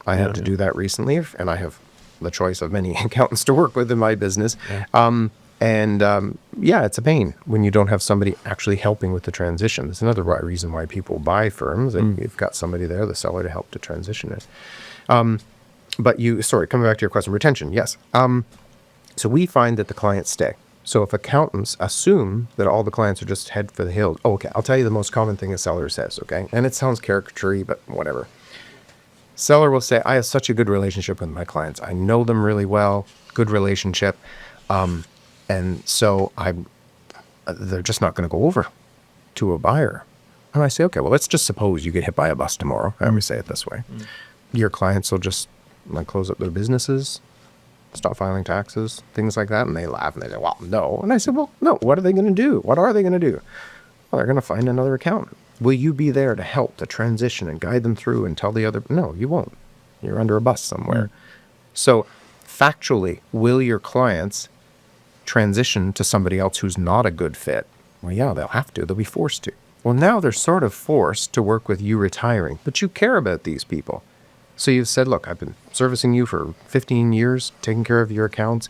I had to do that recently, and I have the choice of many accountants to work with in my business. It's a pain when you don't have somebody actually helping with the transition. There's another reason why people buy firms, and you've got somebody there, the seller, to help to transition it. Coming back to your question, retention, yes. So we find that the clients stay. So if accountants assume that all the clients are just head for the hill, I'll tell you the most common thing a seller says, okay? And it sounds caricature-y, but whatever. Seller will say, I have such a good relationship with my clients. I know them really well, good relationship. And so they're just not going to go over to a buyer. And I say, okay, well, let's just suppose you get hit by a bus tomorrow. I always say it this way. Your clients will just close up their businesses, stop filing taxes, things like that. And they laugh and they say, well, no. And I said, well, no, what are they going to do? What are they going to do? Well, they're going to find another accountant. Will you be there to help the transition and guide them through and tell the other? No, you won't. You're under a bus somewhere. So factually, will your clients transition to somebody else who's not a good fit? Well, yeah, they'll have to. They'll be forced to. Well, now they're sort of forced to work with you retiring, but you care about these people. So you've said, look, I've been servicing you for 15 years, taking care of your accounts.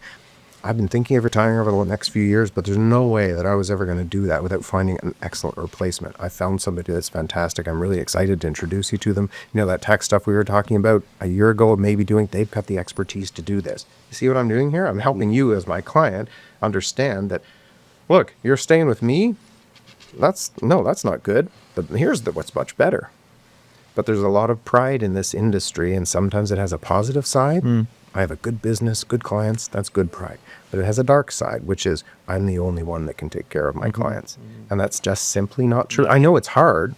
I've been thinking of retiring over the next few years, but there's no way that I was ever going to do that without finding an excellent replacement. I found somebody that's fantastic. I'm really excited to introduce you to them. You know, that tax stuff we were talking about a year ago, they've got the expertise to do this. You see what I'm doing here? I'm helping you as my client understand that, look, you're staying with me. That's not good. But here's what's much better. But there's a lot of pride in this industry, and sometimes it has a positive side. I have a good business, good clients. That's good pride. But it has a dark side, which is I'm the only one that can take care of my clients. And that's just simply not true. I know it's hard,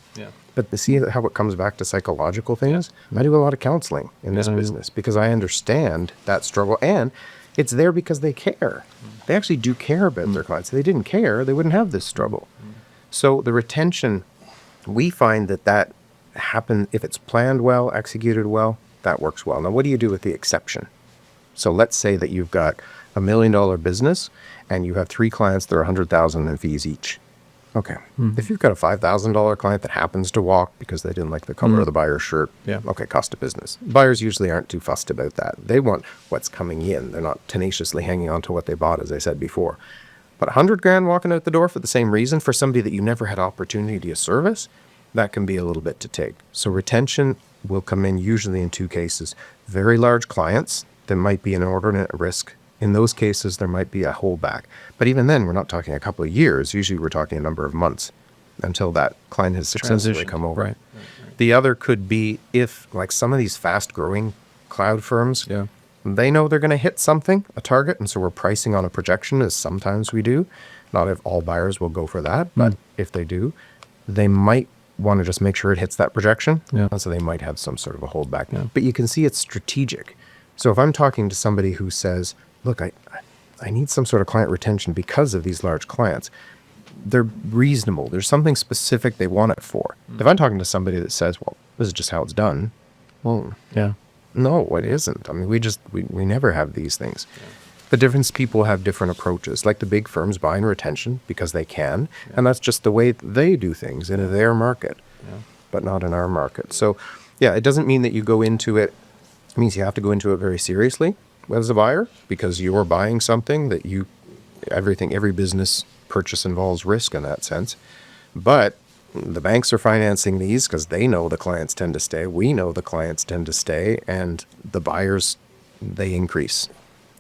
but to see how it comes back to psychological things, I do a lot of counseling in this business because I understand that struggle. And it's there because they care. They actually do care about their clients. If they didn't care, they wouldn't have this struggle. So the retention, we find that happen if it's planned well, executed well, that works well. Now, what do you do with the exception? So let's say that you've got $1 million business and you have 3 clients that are $100,000 in fees each. Okay. If you've got a $5,000 client that happens to walk because they didn't like the color of the buyer's shirt, Yeah. okay, cost of business. Buyers usually aren't too fussed about that. They want what's coming in. They're not tenaciously hanging on to what they bought, as I said before. But $100,000 walking out the door for the same reason for somebody that you never had opportunity to service, that can be a little bit to take. So retention will come in usually in two cases. Very large clients, there might be an inordinate risk. In those cases, there might be a holdback. But even then, we're not talking a couple of years. Usually we're talking a number of months until that client has successfully come over. Right. The other could be if, like some of these fast-growing cloud firms, Yeah. they know they're going to hit something, a target, and so we're pricing on a projection, as sometimes we do. Not if all buyers will go for that, but if they do, they might want to just make sure it hits that projection. Yeah. And so they might have some sort of a holdback. Yeah. But you can see it's strategic. So if I'm talking to somebody who says, look, I need some sort of client retention because of these large clients, they're reasonable. There's something specific they want it for. If I'm talking to somebody that says, well, this is just how it's done, well, Yeah. no, it isn't. I mean, we never have these things. Yeah. The difference, people have different approaches. Like the big firms buy in retention because they can, and that's just the way they do things in their market, but not in our market. So, yeah, it doesn't mean that you go into it. It means you have to go into it very seriously as a buyer, because you're buying something that every business purchase involves risk in that sense. But the banks are financing these because they know the clients tend to stay. We know the clients tend to stay, and the buyers, they increase.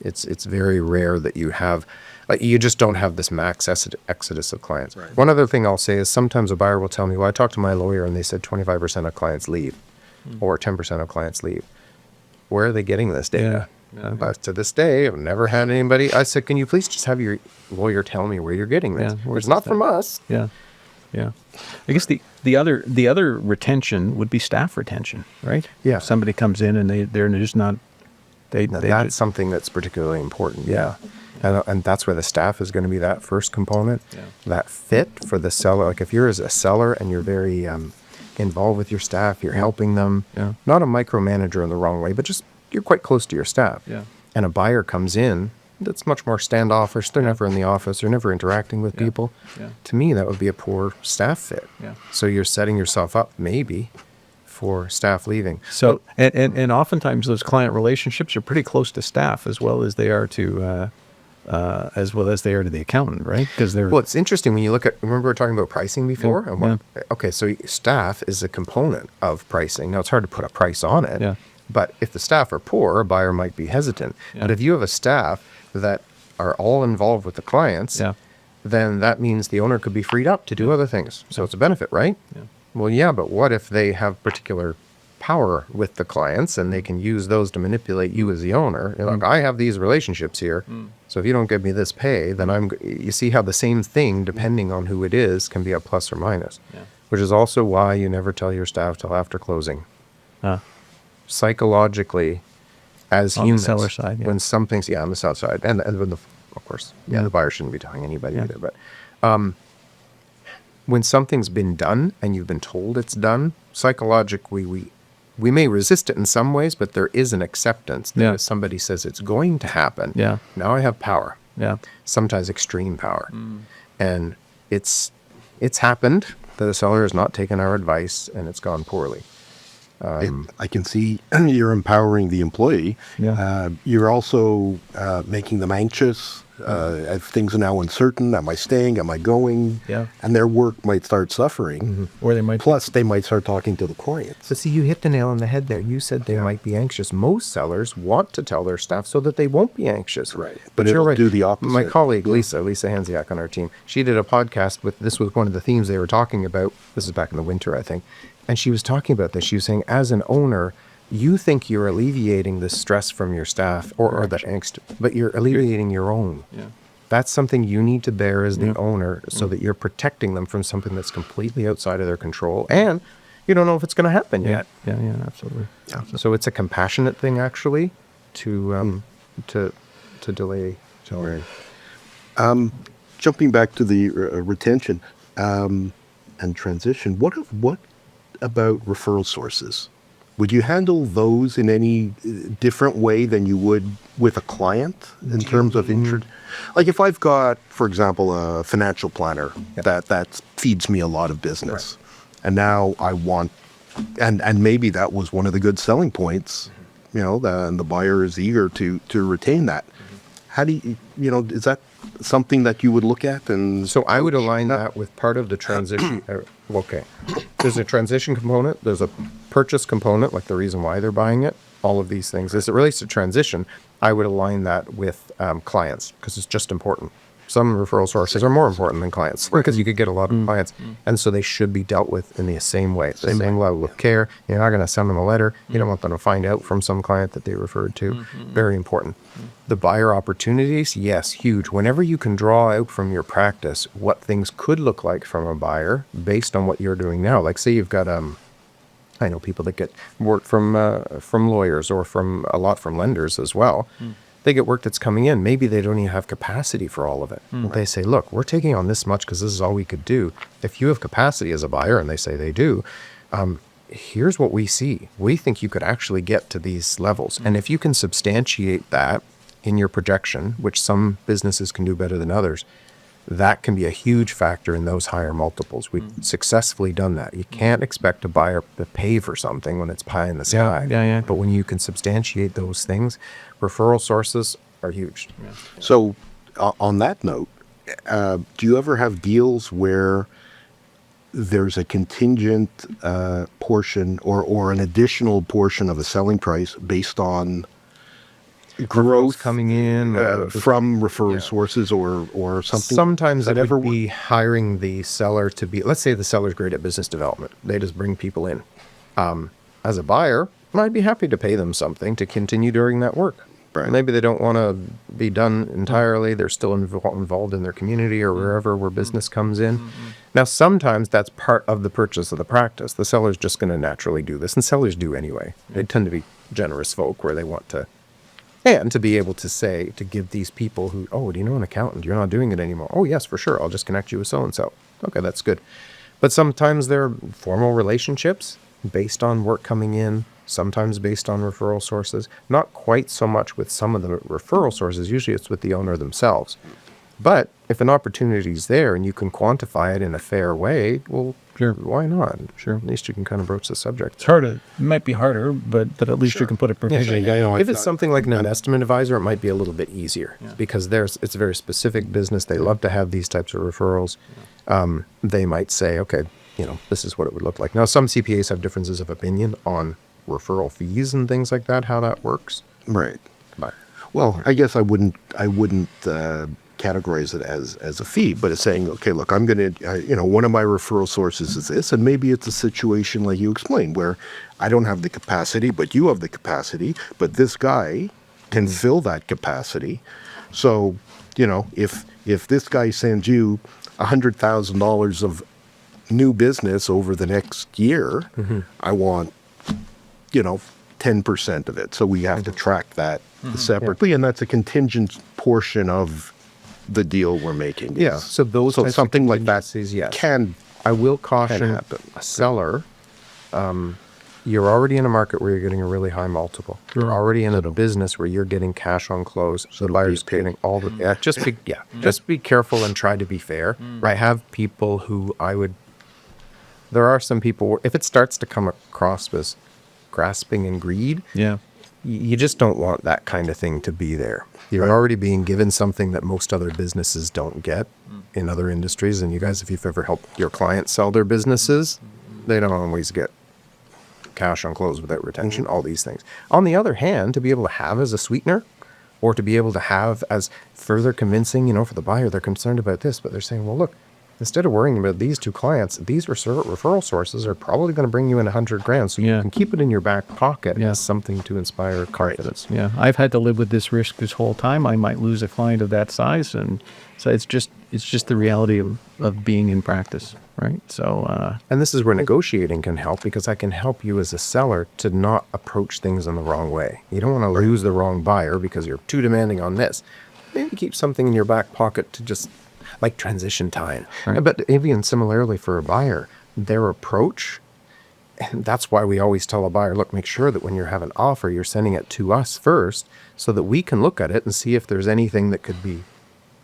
It's very rare that you have, like, you just don't have this max exodus of clients. Right. One other thing I'll say is sometimes a buyer will tell me, well, I talked to my lawyer and they said 25% of clients leave or 10% of clients leave. Where are they getting this data? But to this day, I've never had anybody. I said, can you please just have your lawyer tell me where you're getting this? It's not from us. Yeah. Yeah. I guess the other retention would be staff retention, right? Yeah. If somebody comes in and they're just not, that's something that's particularly important. Yeah. And that's where the staff is going to be that first component. Yeah. That fit for the seller. Like if you're as a seller and you're very involved with your staff, you're helping them, not a micromanager in the wrong way, but just you're quite close to your staff. Yeah. And a buyer comes in that's much more standoffish. They're never in the office. They're never interacting with people. Yeah. To me, that would be a poor staff fit. Yeah. So you're setting yourself up maybe for staff leaving. So, and oftentimes those client relationships are pretty close to staff as well as they are to the accountant, right? Because they're... Well, it's interesting when you look at, remember we were talking about pricing before? Okay, so staff is a component of pricing. Now, it's hard to put a price on it, but if the staff are poor, a buyer might be hesitant. Yeah. But if you have a staff that are all involved with the clients, then that means the owner could be freed up to do other things. So it's a benefit, right? Yeah. Well, but what if they have particular power with the clients and they can use those to manipulate you as the owner? You're like, I have these relationships here, so if you don't give me this pay, then you see how the same thing, depending on who it is, can be a plus or minus, which is also why you never tell your staff till after closing. Psychologically, as on humans, the seller side, when something's, on the sell side, and when of course, the buyer shouldn't be telling anybody either, but when something's been done and you've been told it's done, psychologically, we may resist it in some ways, but there is an acceptance that if somebody says it's going to happen, now I have power. Yeah. Sometimes extreme power. And it's happened that a seller has not taken our advice and it's gone poorly. I can see you're empowering the employee. Yeah. You're also making them anxious. If things are now uncertain, am I staying? Am I going? Yeah. And their work might start suffering. Or they might. Plus, they might start talking to the clients. So see, you hit the nail on the head there. You said they might be anxious. Most sellers want to tell their staff so that they won't be anxious. Right. But you're right. Do the opposite. My colleague, Lisa Hansiak on our team, she did a podcast this was one of the themes they were talking about. This is back in the winter, I think. And she was talking about this. She was saying, as an owner, you think you're alleviating the stress from your staff or the angst, but you're alleviating your own. Yeah. That's something you need to bear as the owner so that you're protecting them from something that's completely outside of their control. And you don't know if it's going to happen yet. Yeah, absolutely. Yeah. So it's a compassionate thing, actually, to delay. Sorry. Jumping back to the retention and transition, what about referral sources? would you handle those in any different way than you would with a client in terms of like if I've got, for example, a financial planner that feeds me a lot of business, and now I want, and maybe that was one of the good selling points, and the buyer is eager to retain that. How do you, is that something that you would look at? And so I would align that with part of the transition. Okay. There's a transition component. There's a purchase component, like the reason why they're buying it, all of these things. As it relates to transition, I would align that with clients because it's just important. Some referral sources are more important than clients because you could get a lot of clients. And so they should be dealt with in the same way, the same level of care. You're not going to send them a letter. You don't want them to find out from some client that they referred to. Very important. The buyer opportunities, yes, huge. Whenever you can draw out from your practice what things could look like from a buyer based on what you're doing now. Like say you've got, I know people that get work from lawyers or from lenders as well. They get work that's coming in. Maybe they don't even have capacity for all of it. They say, look, we're taking on this much because this is all we could do. If you have capacity as a buyer, and they say they do, here's what we see. We think you could actually get to these levels. And if you can substantiate that in your projection, which some businesses can do better than others, that can be a huge factor in those higher multiples. We've successfully done that. You can't expect a buyer to pay for something when it's pie in the sky. Yeah. But when you can substantiate those things, referral sources are huge. Yeah. So on that note, do you ever have deals where there's a contingent portion or an additional portion of a selling price based on growth coming in from referral sources or something? Sometimes it would be hiring the seller to be, let's say the seller's great at business development. They just bring people in. As a buyer, I'd be happy to pay them something to continue doing that work. Right. Maybe they don't want to be done entirely. They're still involved in their community or where business comes in. Now, sometimes that's part of the purchase of the practice. The seller's just going to naturally do this, and sellers do anyway. They tend to be generous folk where they want to, and to be able to say, to give these people who, oh, do you know an accountant? You're not doing it anymore. Oh, yes, for sure. I'll just connect you with so-and-so. Okay, that's good. But sometimes they're formal relationships based on work coming in, sometimes based on referral sources. Not quite so much with some of the referral sources. Usually it's with the owner themselves. But if an opportunity is there and you can quantify it in a fair way, well, sure, why not? Sure. At least you can kind of broach the subject. It's harder. It might be harder, but at least you can put a provision. If it's something like an estimate advisor, it might be a little bit easier because it's a very specific business. They love to have these types of referrals. They might say, okay, this is what it would look like. Now, some CPAs have differences of opinion on referral fees and things like that, how that works. Right. But, well, I guess I wouldn't categorize it as a fee, but it's saying, okay, look, I'm going to, one of my referral sources is this, and maybe it's a situation like you explained where I don't have the capacity, but you have the capacity, but this guy can fill that capacity. So, if this guy sends you $100,000 of new business over the next year, I want, 10% of it. So we have to track that separately, and that's a contingent portion of the deal we're making. Yeah. So something like that yes. I will caution a seller. You're already in a market where you're getting a really high multiple. You're already in a business where you're getting cash on close. So the buyer's getting all the just be careful and try to be fair. Right? Have people who there are some people, if it starts to come across as grasping and greed, you just don't want that kind of thing to be there. You're already being given something that most other businesses don't get in other industries. And you guys, if you've ever helped your clients sell their businesses, they don't always get cash on close without retention, all these things. On the other hand, to be able to have as a sweetener or to be able to have as further convincing, for the buyer, they're concerned about this, but they're saying, well, look, instead of worrying about these two clients, these referral sources are probably going to bring you in $100,000, so you can keep it in your back pocket as something to inspire confidence. Yeah, I've had to live with this risk this whole time. I might lose a client of that size, and so it's just the reality of being in practice, right? So, and this is where negotiating can help, because I can help you as a seller to not approach things in the wrong way. You don't want to lose the wrong buyer because you're too demanding on this. Maybe keep something in your back pocket to just like transition time. Right. But even similarly for a buyer, their approach And that's why we always tell a buyer, look, make sure that when you have an offer, you're sending it to us first so that we can look at it and see if there's anything that could be,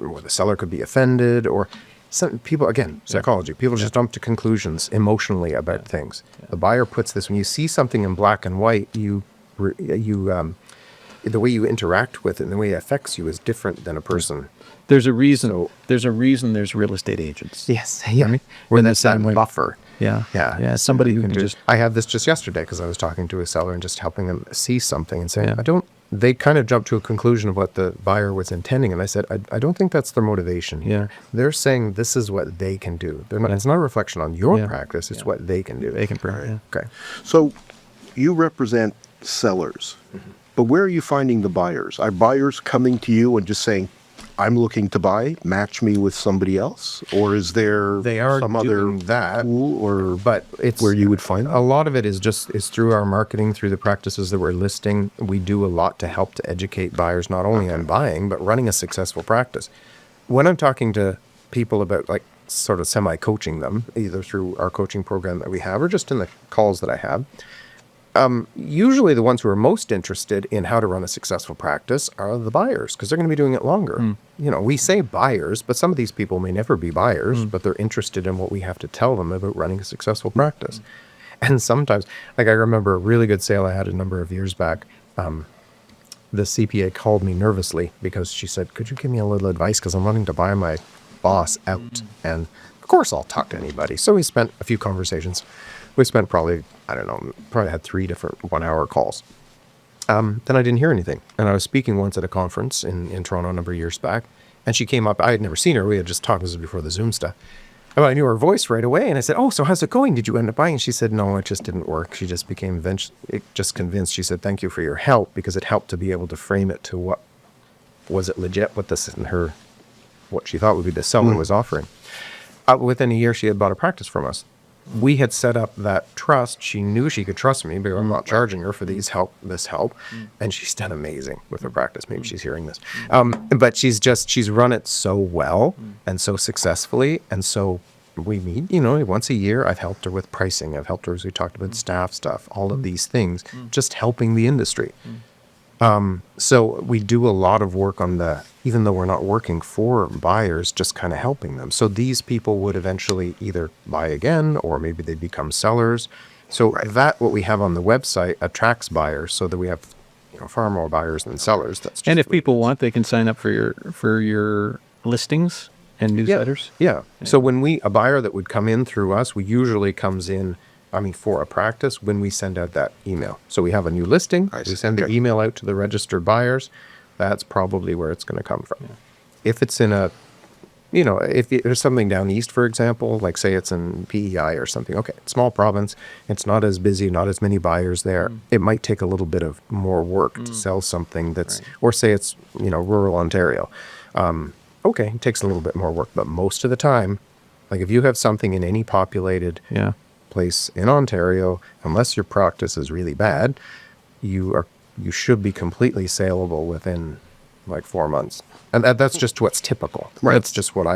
or the seller could be offended, or some people, again, psychology, people just jump to conclusions emotionally about things. The buyer puts this, when you see something in black and white, the way you interact with it and the way it affects you is different than a person. There's a reason. There's real estate agents. Yes. Yeah. I mean, Where in the that's that same way. buffer. Yeah. Yeah. Somebody who can just. I had this just yesterday because I was talking to a seller and just helping them see something and saying, Yeah. they kind of jumped to a conclusion of what the buyer was intending. And I said, I don't think that's their motivation here. Yeah. They're saying this is what they can do. It's not a reflection on your practice. It's what they can do. They can. Yeah. Okay. So you represent sellers, but where are you finding the buyers? Are buyers coming to you and just saying, I'm looking to buy, match me with somebody else? Or is there They are some doing other that, tool or but it's where you would find them? a lot of it is through our marketing, through the practices that we're listing. We do a lot to help to educate buyers, not only on buying, but running a successful practice. When I'm talking to people about like sort of semi-coaching them, either through our coaching program that we have or just in the calls that I have, usually the ones who are most interested in how to run a successful practice are the buyers, because they're going to be doing it longer. You know, we say buyers, but some of these people may never be buyers, but they're interested in what we have to tell them about running a successful practice. And sometimes, like I remember a really good sale I had a number of years back. The CPA called me nervously because she said, could you give me a little advice? Because I'm wanting to buy my boss out. And of course, I'll talk to anybody. So we spent a few conversations. We spent probably had 3 different 1-hour calls. Then I didn't hear anything. And I was speaking once at a conference in Toronto a number of years back. And she came up. I had never seen her. We had just talked. This was before the Zoom stuff. And I knew her voice right away. And I said, oh, so how's it going? Did you end up buying? And she said, no, it just didn't work. She just became convinced. She said, thank you for your help, because it helped to be able to frame it to what was it legit, what she thought would be the seller was offering. Within a year, she had bought a practice from us. We had set up that trust. She knew she could trust me because I'm not charging her for this help. And she's done amazing with her practice. Maybe she's hearing this. But she's run it so well and so successfully. And so we meet, once a year. I've helped her with pricing. I've helped her, as we talked about, staff stuff, all of these things, just helping the industry. So we do a lot of work on even though we're not working for buyers, just kind of helping them. So these people would eventually either buy again, or maybe they become sellers. So what we have on the website attracts buyers, so that we have far more buyers than sellers. And if people want, they can sign up for your listings and newsletters. Yeah. So when a buyer that would come in through us, we usually comes in, for a practice when we send out that email. So we have a new listing. We send the email out to the registered buyers. That's probably where it's going to come from. Yeah. If it's in if there's something down east, for example, like say it's in PEI or something, okay, small province, it's not as busy, not as many buyers there. It might take a little bit of more work to sell something that's, or say it's, rural Ontario. Okay, it takes a little bit more work, but most of the time, like if you have something in any populated place in Ontario, unless your practice is really bad, you should be completely saleable within like 4 months. And that's just what's typical. Right. That's just what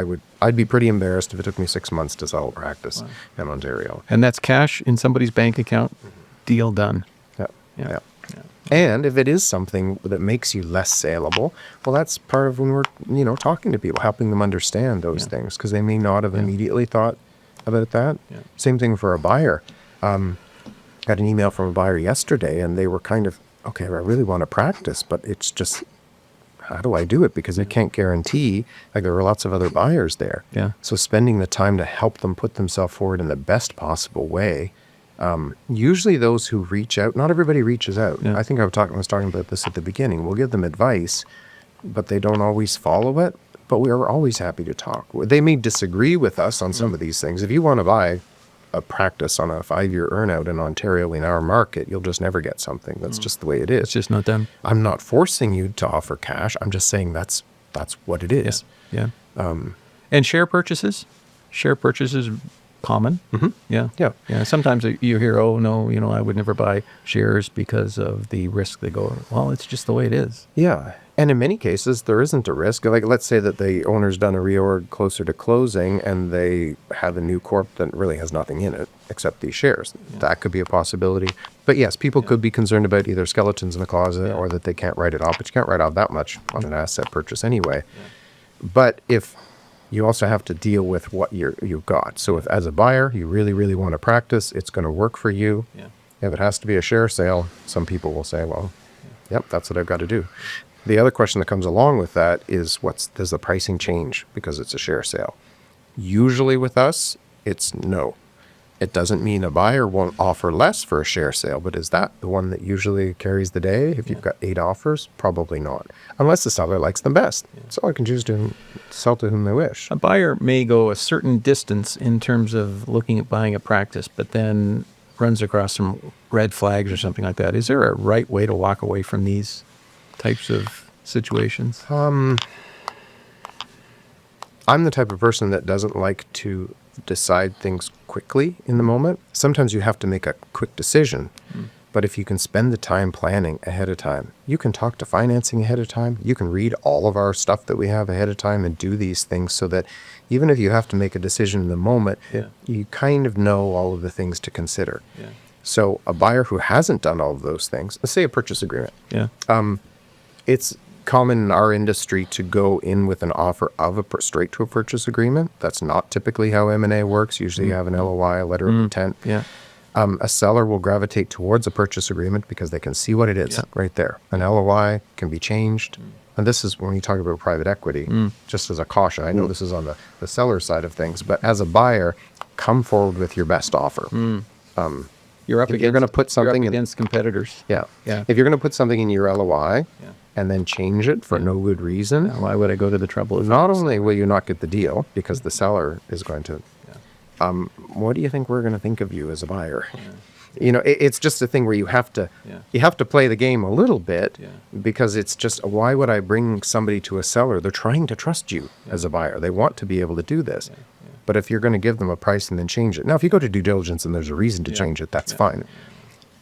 I'd be pretty embarrassed if it took me 6 months to sell a practice in Ontario. And that's cash in somebody's bank account, deal done. Yeah. And if it is something that makes you less saleable, well, that's part of when we're, talking to people, helping them understand those things, because they may not have immediately thought about that. Yeah. Same thing for a buyer. Got an email from a buyer yesterday, and they were kind of, okay, I really want to practice, but it's just, how do I do it? Because I can't guarantee, like there were lots of other buyers there. Yeah. So spending the time to help them put themselves forward in the best possible way. Usually those who reach out, not everybody reaches out. Yeah. I think I was talking about this at the beginning. We'll give them advice, but they don't always follow it. But we are always happy to talk. They may disagree with us on some of these things. If you want to buy a practice on a 5-year earnout in Ontario in our market, you'll just never get something. That's just the way it is. It's just not them. I'm not forcing you to offer cash. I'm just saying that's what it is. Yeah. And share purchases? Share purchases common. Mm-hmm. Yeah. Sometimes you hear, oh no, I would never buy shares because of the risk. They go, well, it's just the way it is. Yeah. And in many cases, there isn't a risk. Like, let's say that the owner's done a reorg closer to closing and they have a new corp that really has nothing in it except these shares. That could be a possibility. But yes, people could be concerned about either skeletons in the closet or that they can't write it off, but you can't write off that much on an asset purchase anyway. But if you also have to deal with what you've got. So if as a buyer, you really, really want to practice, it's going to work for you. If it has to be a share sale, some people will say, well, yep, that's what I've got to do. The other question that comes along with that is does the pricing change because it's a share sale? Usually with us, it's no. It doesn't mean a buyer won't offer less for a share sale, but is that the one that usually carries the day? If you've got 8 offers, probably not. Unless the seller likes them best. Seller can choose to sell to whom they wish. A buyer may go a certain distance in terms of looking at buying a practice, but then runs across some red flags or something like that. Is there a right way to walk away from these types of situations? I'm the type of person that doesn't like to decide things quickly in the moment. Sometimes you have to make a quick decision. But if you can spend the time planning ahead of time, you can talk to financing ahead of time. You can read all of our stuff that we have ahead of time and do these things so that even if you have to make a decision in the moment, you kind of know all of the things to consider. So a buyer who hasn't done all of those things, let's say a purchase agreement. It's common in our industry to go in with an offer of straight to a purchase agreement. That's not typically how M&A works. Usually you have an LOI, a letter of intent. A seller will gravitate towards a purchase agreement because they can see what it is right there. An LOI can be changed. And this is when you talk about private equity, just as a caution. I know this is on the seller side of things, but as a buyer, come forward with your best offer. You're up If you're going to put something against competitors. If you're going to put something in your LOI and then change it for no good reason, Why would I go to the trouble of not only will you not get the deal because the seller is going to, what do you think we're going to think of you as a buyer? You know, it's just a thing where you have to play the game a little bit because it's just, why would I bring somebody to a seller? They're trying to trust you as a buyer. They want to be able to do this. But if you're going to give them a price and then change it. Now, if you go to due diligence and there's a reason to change it, that's fine.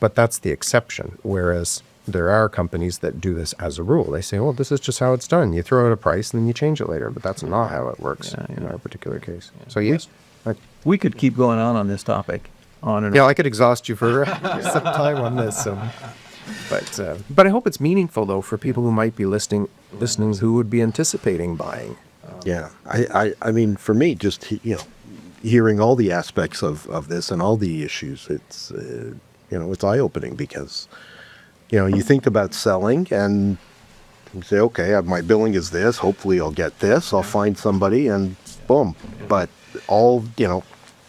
But that's the exception. Whereas there are companies that do this as a rule. They say, well, this is just how it's done. You throw out a price and then you change it later. But that's not how it works in our particular case. So yes. We could keep going on this topic. On and on. I could exhaust you for some time on this. But I hope it's meaningful, though, for people who might be listening who would be anticipating buying. I mean, for me, just hearing all the aspects of this and all the issues, it's it's eye-opening because you think about selling and you say, okay, my billing is this. Hopefully, I'll get this. I'll find somebody, and boom. But all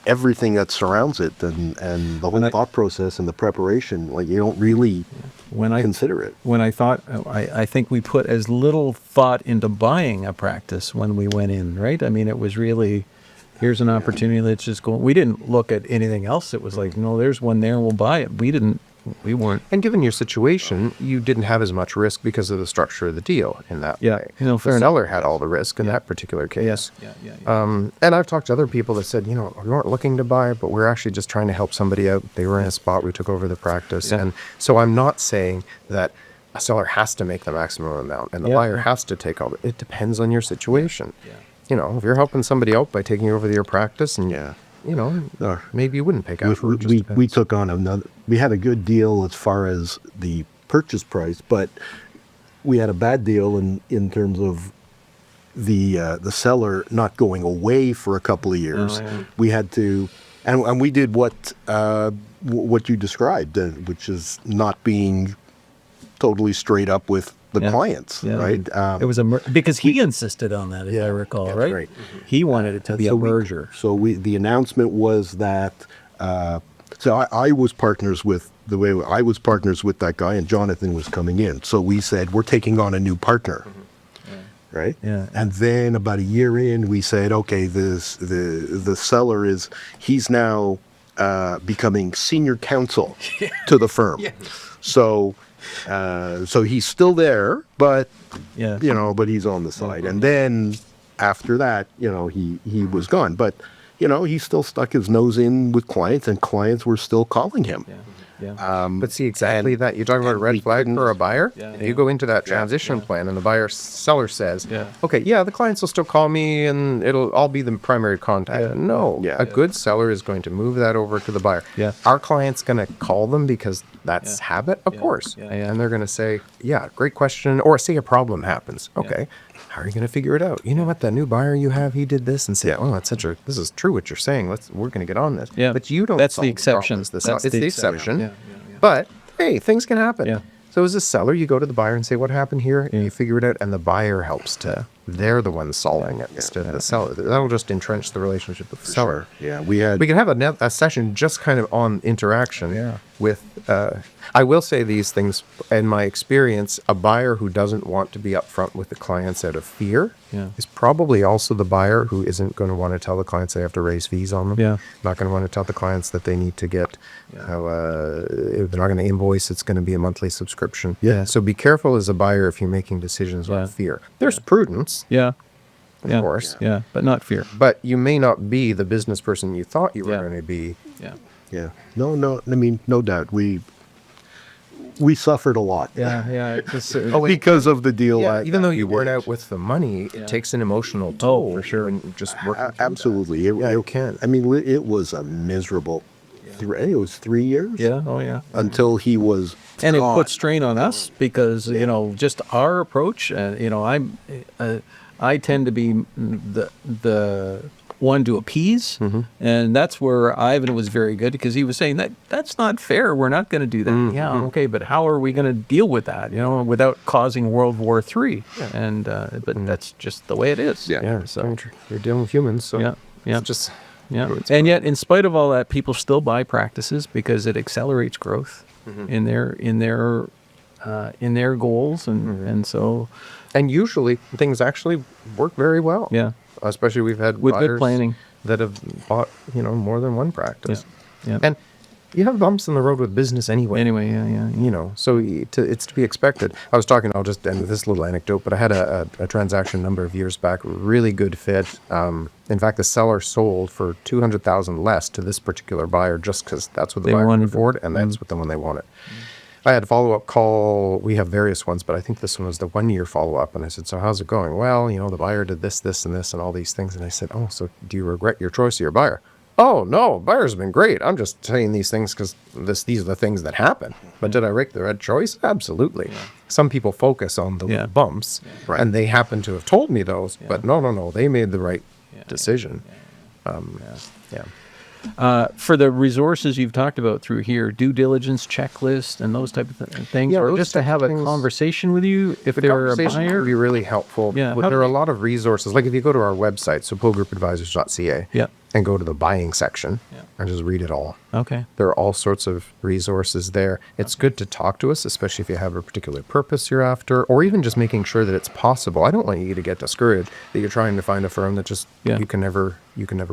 everything that surrounds it and the whole thought process and the preparation, like you don't really consider it. When I thought, I think we put as little thought into buying a practice when we went in, right? I mean, it was really, here's an opportunity, let's just go. We didn't look at anything else. It was like, no, there's one there, we'll buy it. We weren't. And given your situation, you didn't have as much risk because of the structure of the deal in that way. The seller had all the risk in that particular case. And I've talked to other people that said, we weren't looking to buy, but we're actually just trying to help somebody out. They were in a spot, we took over the practice. And so I'm not saying that a seller has to make the maximum amount and the buyer has to take all it. It depends on your situation. If you're helping somebody out by taking over your practice and maybe you wouldn't pay cash. We took on we had a good deal as far as the purchase price, but we had a bad deal in terms of the seller not going away for a couple of years. We had to, and we did what you described, which is not being totally straight up with the clients, right? It was because he insisted on that, if I recall, right? He wanted it to be a merger. The announcement was that. I was partners with that guy, and Jonathan was coming in. So we said we're taking on a new partner, right? And then about a year in, we said, okay, the seller he's now becoming senior counsel to the firm. So he's still there, but but he's on the side. And then after that, he was gone. But he still stuck his nose in with clients, and clients were still calling him. But see, exactly that. You're talking about a red flag for a buyer. You go into that transition plan and the seller says, okay, the clients will still call me and I'll be the primary contact. No, a good seller is going to move that over to the buyer. Our client's going to call them because that's habit, of course. And they're going to say, great question. Or say a problem happens. Okay. How are you going to figure it out? You know what? That new buyer you have, he did this, and say, this is true what you're saying. We're going to get on this. But you don't. That's solve the exception. It's the exception. But hey, things can happen. So as a seller, you go to the buyer and say, what happened here? And you figure it out, and the buyer helps they're the ones solving it instead of the seller. That'll just entrench the relationship with the seller. Sure. We can have a session just kind of on interaction with, I will say these things, in my experience, a buyer who doesn't want to be upfront with the clients out of fear is probably also the buyer who isn't going to want to tell the clients they have to raise fees on them. Not going to want to tell the clients that they need to get, if they're not going to invoice, it's going to be a monthly subscription. So be careful as a buyer if you're making decisions with fear. There's prudence. Of course. But not fear. But you may not be the business person you thought you were going to be. No, I mean, no doubt. We suffered a lot. Because of the deal. Even though you weren't out with the money, it takes an emotional toll. For sure. And just working absolutely. you can. I mean, it was a miserable. It was 3 years. Until he was. And it put strain on us because just our approach. I tend to be the one to appease, and that's where Ivan was very good because he was saying that's not fair. We're not going to do that. Okay, but how are we going to deal with that? Without causing World War III. And but that's just the way it is. So you're dealing with humans. So it's just and yet, in spite of all that, people still buy practices because it accelerates growth in their goals, and so. And usually things actually work very well. Especially we've had with buyers good planning that have bought, more than one practice. And you have bumps in the road with business anyway. So it's to be expected. I'll just end with this little anecdote, but I had a transaction a number of years back, really good fit. In fact, the seller sold for $200,000 less to this particular buyer just because that's what the buyer could afford, and that's what the one they wanted. I had a follow-up call. We have various ones, but I think this one was the 1-year follow-up. And I said, so how's it going? Well, the buyer did this, and this, and all these things. And I said, so do you regret your choice of your buyer? Oh, no, buyer's been great. I'm just saying these things because these are the things that happen. But did I make the right choice? Absolutely. Some people focus on the bumps, and they happen to have told me those. But no, they made the right decision. For the resources you've talked about through here, due diligence checklist and those type of things, or just to have a conversation with you if they're a buyer, would be really helpful. There are a lot of resources. Like if you go to our website, so PoeGroupAdvisors.ca, and go to the buying section and just read it all. Okay. There are all sorts of resources there. It's good to talk to us, especially if you have a particular purpose you're after, or even just making sure that it's possible. I don't want you to get discouraged that you're trying to find a firm that just you can never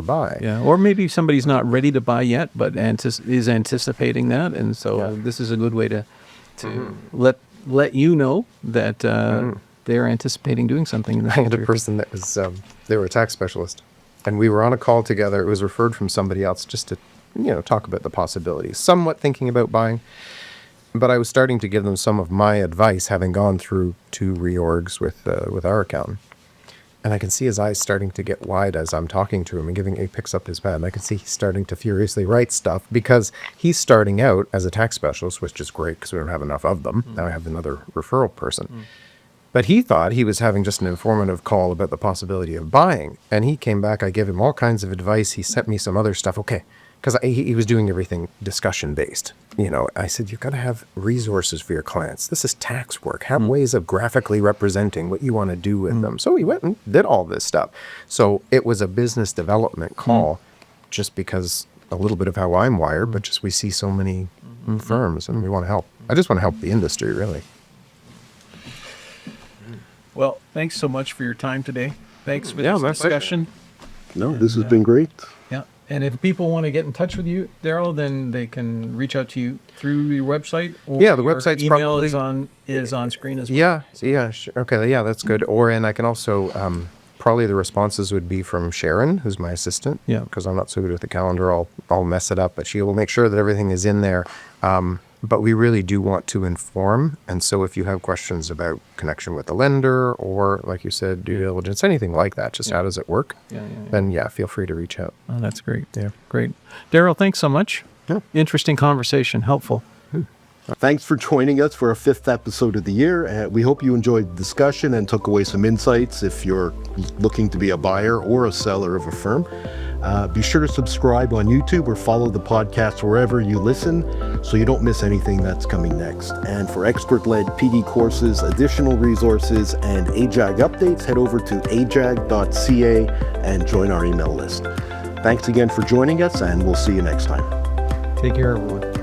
buy. Or maybe somebody's not ready to buy yet, but is anticipating that, and so this is a good way to let you know that they're anticipating doing something. I had a person that was they were a tax specialist, and we were on a call together. It was referred from somebody else just to talk about the possibilities. Somewhat thinking about buying, but I was starting to give them some of my advice, having gone through 2 reorgs with our accountant. And I can see his eyes starting to get wide as I'm talking to him and he picks up his pad. And I can see he's starting to furiously write stuff because he's starting out as a tax specialist, which is great because we don't have enough of them. Now I have another referral person. But he thought he was having just an informative call about the possibility of buying. And he came back. I gave him all kinds of advice. He sent me some other stuff. Okay. Because he was doing everything discussion-based. I said, you've got to have resources for your clients. This is tax work. Have ways of graphically representing what you want to do with them. So he went and did all this stuff. So it was a business development call just because a little bit of how I'm wired, but just we see so many firms and we want to help. I just want to help the industry, really. Well, thanks so much for your time today. Thanks for this discussion. No, this has been great. Yeah. And if people want to get in touch with you, Darryl, then they can reach out to you through your website. Or the website's email probably is on screen as well. Sure. Okay, that's good. And I can also probably the responses would be from Sharon, who's my assistant. Yeah. Because I'm not so good with the calendar, I'll mess it up, but she will make sure that everything is in there. But we really do want to inform. And so if you have questions about connection with the lender or, like you said, due diligence, anything like that, just how does it work? Then feel free to reach out. Oh, that's great. Yeah, great. Darryl, thanks so much. Yeah. Interesting conversation, helpful. Thanks for joining us for our 5th episode of the year. We hope you enjoyed the discussion and took away some insights if you're looking to be a buyer or a seller of a firm. Be sure to subscribe on YouTube or follow the podcast wherever you listen so you don't miss anything that's coming next. And for expert-led PD courses, additional resources, and AJAG updates, head over to ajag.ca and join our email list. Thanks again for joining us, and we'll see you next time. Take care, everyone.